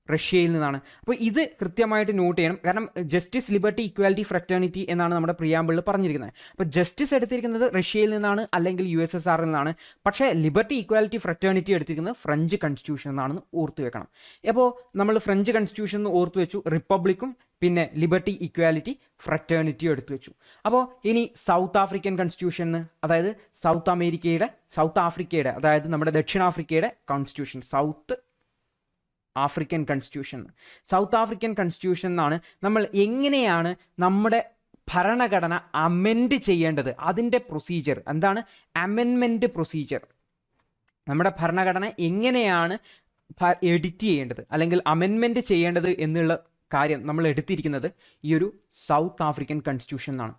റഷ്യയിൽ നിന്നാണ്. അപ്പോൾ ഇത് കൃത്യമായിട്ട് നോട്ട് ചെയ്യണം. കാരണം ജസ്റ്റിസ്, ലിബർട്ടി, ഇക്വാലിറ്റി, ഫ്രറ്റേണിറ്റി എന്നാണ് നമ്മുടെ പ്രിയാമ്പിളിൽ പറഞ്ഞിരിക്കുന്നത്. അപ്പോൾ ജസ്റ്റിസ് എടുത്തിരിക്കുന്നത് റഷ്യയിൽ നിന്നാണ് അല്ലെങ്കിൽ USSR നിന്നാണ്. പക്ഷേ ലിബർട്ടി, ഇക്വാലിറ്റി, ഫ്രറ്റേണിറ്റി എടുത്തിരിക്കുന്നത് ഫ്രഞ്ച് കോൺസ്റ്റിറ്റ്യൂഷൻ എന്നാണെന്ന് ഓർത്തു വെക്കണം. അപ്പോൾ നമ്മൾ ഫ്രഞ്ച് കോൺസ്റ്റിറ്റ്യൂഷൻ എന്ന് ഓർത്തു വെച്ചു, റിപ്പബ്ലിക്കും പിന്നെ ലിബർട്ടി, ഇക്വാലിറ്റി, ഫ്രറ്റേണിറ്റിയും എടുത്തു വെച്ചു. അപ്പോൾ ഇനി സൗത്ത് ആഫ്രിക്കൻ കോൺസ്റ്റിറ്റ്യൂഷൻ, അതായത് സൗത്ത് ആഫ്രിക്കയുടെ അതായത് നമ്മുടെ ദക്ഷിണാഫ്രിക്കയുടെ കോൺസ്റ്റിറ്റ്യൂഷൻ, സൗത്ത് ആഫ്രിക്കൻ കോൺസ്റ്റിറ്റ്യൂഷൻ എന്നാണ് നമ്മൾ എങ്ങനെയാണ് നമ്മുടെ ഭരണഘടന അമെൻഡ് ചെയ്യേണ്ടത്, അതിൻ്റെ പ്രൊസീജിയർ എന്താണ്? Amendment procedure. നമ്മുടെ ഭരണഘടന എങ്ങനെയാണ് എഡിറ്റ് ചെയ്യേണ്ടത് അല്ലെങ്കിൽ അമെൻമെൻറ്റ് ചെയ്യേണ്ടത് എന്നുള്ള കാര്യം നമ്മൾ എടുത്തിരിക്കുന്നത് ഈ ഒരു സൗത്ത് ആഫ്രിക്കൻ കോൺസ്റ്റിറ്റ്യൂഷൻ എന്നാണ്.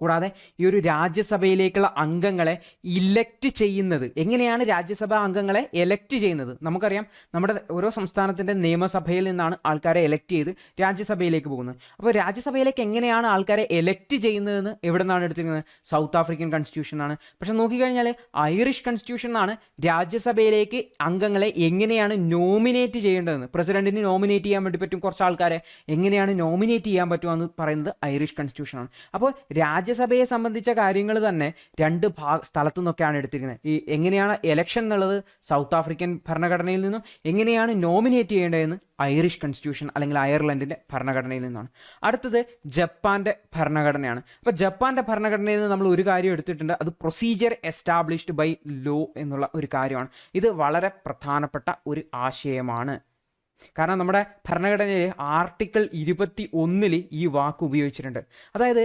കൂടാതെ ഈ ഒരു രാജ്യസഭയിലേക്കുള്ള അംഗങ്ങളെ ഇലക്ട് ചെയ്യുന്നത് എങ്ങനെയാണ്? രാജ്യസഭാ അംഗങ്ങളെ എലക്ട് ചെയ്യുന്നത് നമുക്കറിയാം, നമ്മുടെ ഓരോ സംസ്ഥാനത്തിൻ്റെ നിയമസഭയിൽ നിന്നാണ് ആൾക്കാരെ എലക്ട് ചെയ്ത് രാജ്യസഭയിലേക്ക് പോകുന്നത്. അപ്പോൾ രാജ്യസഭയിലേക്ക് എങ്ങനെയാണ് ആൾക്കാരെ എലക്ട് ചെയ്യുന്നതെന്ന് എവിടെ നിന്നാണ് എടുത്തിരിക്കുന്നത്? സൗത്ത് ആഫ്രിക്കൻ കോൺസ്റ്റിറ്റ്യൂഷൻ ആണ്. പക്ഷെ നോക്കിക്കഴിഞ്ഞാൽ ഐറിഷ് കോൺസ്റ്റിറ്റ്യൂഷൻ ആണ് രാജ്യസഭയിലേക്ക് അംഗങ്ങളെ എങ്ങനെയാണ് നോമിനേറ്റ് ചെയ്യേണ്ടതെന്ന്, പ്രസിഡന്റിന് നോമിനേറ്റ് ചെയ്യാൻ വേണ്ടി പറ്റും കുറച്ച് ആൾക്കാരെ, എങ്ങനെയാണ് നോമിനേറ്റ് ചെയ്യാൻ പറ്റുമെന്ന് പറയുന്നത് ഐറിഷ് കോൺസ്റ്റിറ്റ്യൂഷൻ ആണ്. അപ്പോൾ രാജ്യസഭയെ സംബന്ധിച്ച കാര്യങ്ങൾ തന്നെ രണ്ട് സ്ഥലത്തു നിന്നൊക്കെയാണ് എടുത്തിരിക്കുന്നത്. ഈ എങ്ങനെയാണ് എലക്ഷൻ എന്നുള്ളത് സൗത്ത് ആഫ്രിക്കൻ ഭരണഘടനയിൽ നിന്നും എങ്ങനെയാണ് നോമിനേറ്റ് ചെയ്യേണ്ടതെന്ന് ഐറിഷ് കോൺസ്റ്റിറ്റ്യൂഷൻ അല്ലെങ്കിൽ അയർലൻഡിൻ്റെ ഭരണഘടനയിൽ നിന്നാണ്. അടുത്തത് ജപ്പാൻ്റെ ഭരണഘടനയാണ്. അപ്പോൾ ജപ്പാൻ്റെ ഭരണഘടനയിൽ നിന്ന് നമ്മൾ ഒരു കാര്യം എടുത്തിട്ടുണ്ട്, അത് പ്രൊസീജിയർ എസ്റ്റാബ്ലിഷ്ഡ് ബൈ ലോ എന്നുള്ള ഒരു കാര്യമാണ്. ഇത് വളരെ പ്രധാനപ്പെട്ട ഒരു ആശയമാണ്. കാരണം നമ്മുടെ ഭരണഘടനയിൽ ആർട്ടിക്കിൾ 21 ഈ വാക്ക് ഉപയോഗിച്ചിട്ടുണ്ട്. അതായത്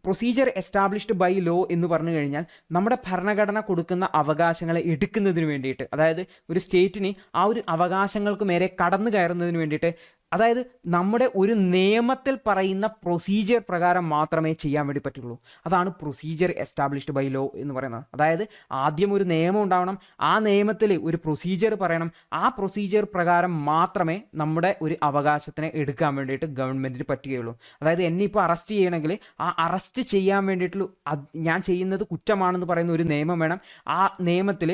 പ്രൊസീജിയർ എസ്റ്റാബ്ലിഷ്ഡ് ബൈ ലോ എന്ന് പറഞ്ഞു കഴിഞ്ഞാൽ നമ്മുടെ ഭരണഘടന കൊടുക്കുന്ന അവകാശങ്ങളെ എടുക്കുന്നതിന് വേണ്ടിയിട്ട്, അതായത് ഒരു സ്റ്റേറ്റിന് ആ ഒരു അവകാശങ്ങൾക്ക് മേലെ കടന്നു കയറുന്നതിന് വേണ്ടിയിട്ട്, അതായത് നമ്മുടെ ഒരു നിയമത്തിൽ പറയുന്ന പ്രൊസീജിയർ പ്രകാരം മാത്രമേ ചെയ്യാൻ വേണ്ടി പറ്റുള്ളൂ. അതാണ് പ്രൊസീജിയർ എസ്റ്റാബ്ലിഷ്ഡ് ബൈ ലോ എന്ന് പറയുന്നത്. അതായത് ആദ്യം ഒരു നിയമം ഉണ്ടാവണം, ആ നിയമത്തിൽ ഒരു പ്രൊസീജിയർ പറയണം, ആ പ്രൊസീജിയർ പ്രകാരം മാത്രമേ നമ്മുടെ ഒരു അവകാശത്തിനെ എടുക്കാൻ വേണ്ടിയിട്ട് ഗവൺമെൻറ്റിന് പറ്റുകയുള്ളൂ. അതായത് എന്നെ ഇപ്പോൾ അറസ്റ്റ് ചെയ്യണമെങ്കിൽ ആ അറസ്റ്റ് ചെയ്യാൻ വേണ്ടിയിട്ടുള്ള ഞാൻ ചെയ്യുന്നത് കുറ്റമാണെന്ന് പറയുന്ന ഒരു നിയമം വേണം. ആ നിയമത്തിൽ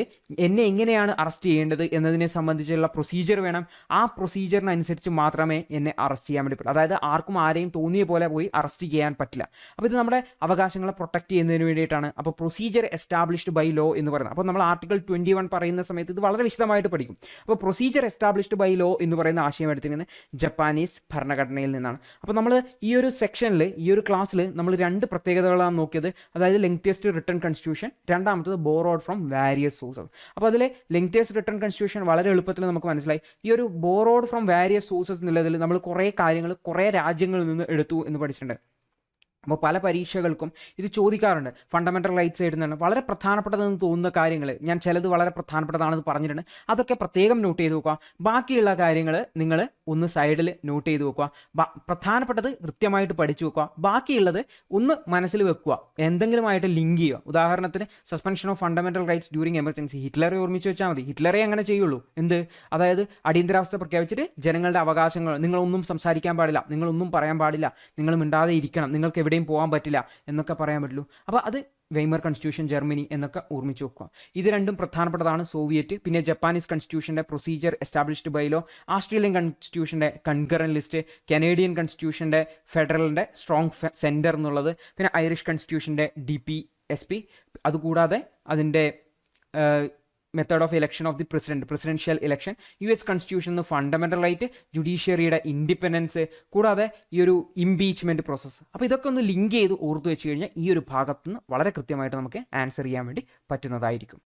എന്നെ എങ്ങനെയാണ് അറസ്റ്റ് ചെയ്യേണ്ടത് എന്നതിനെ സംബന്ധിച്ചുള്ള പ്രൊസീജിയർ വേണം. ആ പ്രൊസീജിയറിനനുസരിച്ച് മാത്രമേ എന്നെ അറസ്റ്റ് ചെയ്യാൻ വേണ്ടി പറ്റും. അതായത് ആർക്കും ആരെയും തോന്നിയ പോലെ പോയി അറസ്റ്റ് ചെയ്യാൻ പറ്റില്ല. അപ്പോൾ ഇത് നമ്മുടെ അവകാശങ്ങളെ പ്രൊട്ടക്ട് ചെയ്യുന്നതിന് വേണ്ടിയിട്ടാണ്. അപ്പോൾ പ്രൊസീജിയർ എസ്റ്റാബ്ലിഷ്ഡ് ബൈ ലോ എന്ന് പറയുന്നത്. അപ്പോൾ നമ്മൾ ആർട്ടിക്കിൾ 21 പറയുന്ന സമയത്ത് ഇത് വളരെ വിശദമായിട്ട് പഠിക്കും. അപ്പോൾ പ്രൊസീജിയർ എസ്റ്റാബ്ലിഷ്ഡ് ബൈ ലോ എന്ന് പറയുന്ന ആശയം എടുത്തിരിക്കുന്നത് ജപ്പാനീസ് ഭരണഘടനയിൽ നിന്നാണ്. അപ്പോൾ നമ്മൾ ഈ ഒരു സെക്ഷനിൽ, ഈ ഒരു ക്ലാസ്സിൽ നമ്മൾ രണ്ട് പ്രത്യേകതകളാണ് നോക്കിയത്. അതായത് ലെങ്തിയസ്റ്റ് റിട്ടൺ കോൺസ്റ്റിറ്റ്യൂഷൻ, രണ്ടാമത്തത് ബോറോഡ് ഫ്രം വാരിയസ് സോഴ്സസ്. അപ്പോൾ അതിൽ ലെങ്തിയസ്റ്റ് റിട്ടൺ കോൺസ്റ്റിറ്റ്യൂഷൻ വളരെ എളുപ്പത്തിൽ നമുക്ക് മനസ്സിലായി. ഈ ഒരു ബോറോഡ് ഫ്രം വാരിയസ് സോഴ്സസ് എന്നുള്ളതിൽ നമ്മൾ കുറേ കാര്യങ്ങൾ കുറേ രാജ്യങ്ങളിൽ നിന്ന് എടുത്തു എന്ന് പഠിച്ചിട്ടുണ്ട്. അപ്പോൾ പല പരീക്ഷകൾക്കും ഇത് ചോദിക്കാറുണ്ട്. ഫണ്ടമെൻ്റൽ റൈറ്റ്സ് എഴുതുന്നുണ്ട്, വളരെ പ്രധാനപ്പെട്ടതെന്ന് തോന്നുന്ന കാര്യങ്ങൾ ഞാൻ ചിലത് വളരെ പ്രധാനപ്പെട്ടതാണെന്ന് പറഞ്ഞിട്ടുണ്ട്, അതൊക്കെ പ്രത്യേകം നോട്ട് ചെയ്ത് വെക്കുക. ബാക്കിയുള്ള കാര്യങ്ങൾ നിങ്ങൾ ഒന്ന് സൈഡിൽ നോട്ട് ചെയ്ത് വെക്കുക. പ്രധാനപ്പെട്ടത് കൃത്യമായിട്ട് പഠിച്ചു വെക്കുക, ബാക്കിയുള്ളത് ഒന്ന് മനസ്സിൽ വെക്കുക, എന്തെങ്കിലുമായിട്ട് ലിങ്ക് ചെയ്യുക. ഉദാഹരണത്തിന് suspension of fundamental rights during emergency, ഹിറ്റ്ലറെ ഓർമ്മിച്ച് വെച്ചാൽ മതി. ഹിറ്റ്ലറെ അങ്ങനെ ചെയ്യുള്ളൂ. അതായത് അടിയന്തരാവസ്ഥ പ്രഖ്യാപിച്ചിട്ട് ജനങ്ങളുടെ അവകാശങ്ങൾ, നിങ്ങളൊന്നും സംസാരിക്കാൻ പാടില്ല, നിങ്ങളൊന്നും പറയാൻ പാടില്ല, നിങ്ങൾ മിണ്ടാതെ ഇരിക്കണം, നിങ്ങൾക്ക് എവിടെയും പോകാൻ പറ്റില്ല എന്നൊക്കെ പറയാൻ പറ്റുള്ളൂ. അപ്പോൾ അത് വെയ്മർ കോൺസ്റ്റിറ്റ്യൂഷൻ, ജർമ്മനി എന്നൊക്കെ ഓർമ്മിച്ച് വെക്കുക. ഇത് രണ്ടും പ്രധാനപ്പെട്ടതാണ്. സോവിയറ്റ്, പിന്നെ ജപ്പാനീസ് കോൺസ്റ്റിറ്റ്യൂഷൻ്റെ procedure established by law, Australian കോൺസ്റ്റിറ്റ്യൂഷൻ്റെ കൺകറന്റ് ലിസ്റ്റ്, കനേഡിയൻ കോൺസ്റ്റിറ്റ്യൂഷൻ്റെ ഫെഡറലിൻ്റെ സ്ട്രോങ് സെൻറ്റർ എന്നുള്ളത്, പിന്നെ ഐറിഷ് കോൺസ്റ്റിറ്റ്യൂഷൻ്റെ DPSP, അതുകൂടാതെ അതിൻ്റെ method of election of the presidential election, US constitution, fundamental right, ജുഡീഷ്യറിയുടെ ഇൻഡിപെൻഡൻസ്, കൂടാതെ ഈ ഒരു ഇംപീച്ച്മെൻറ്റ് പ്രോസസ്സ്. അപ്പോൾ ഇതൊക്കെ ഒന്ന് ലിങ്ക് ചെയ്ത് ഓർത്തു വെച്ച് കഴിഞ്ഞാൽ ഈ ഒരു ഭാഗത്തുനിന്ന് വളരെ കൃത്യമായിട്ട് നമുക്ക് ആൻസർ ചെയ്യാൻ വേണ്ടി പറ്റുന്നതായിരിക്കും.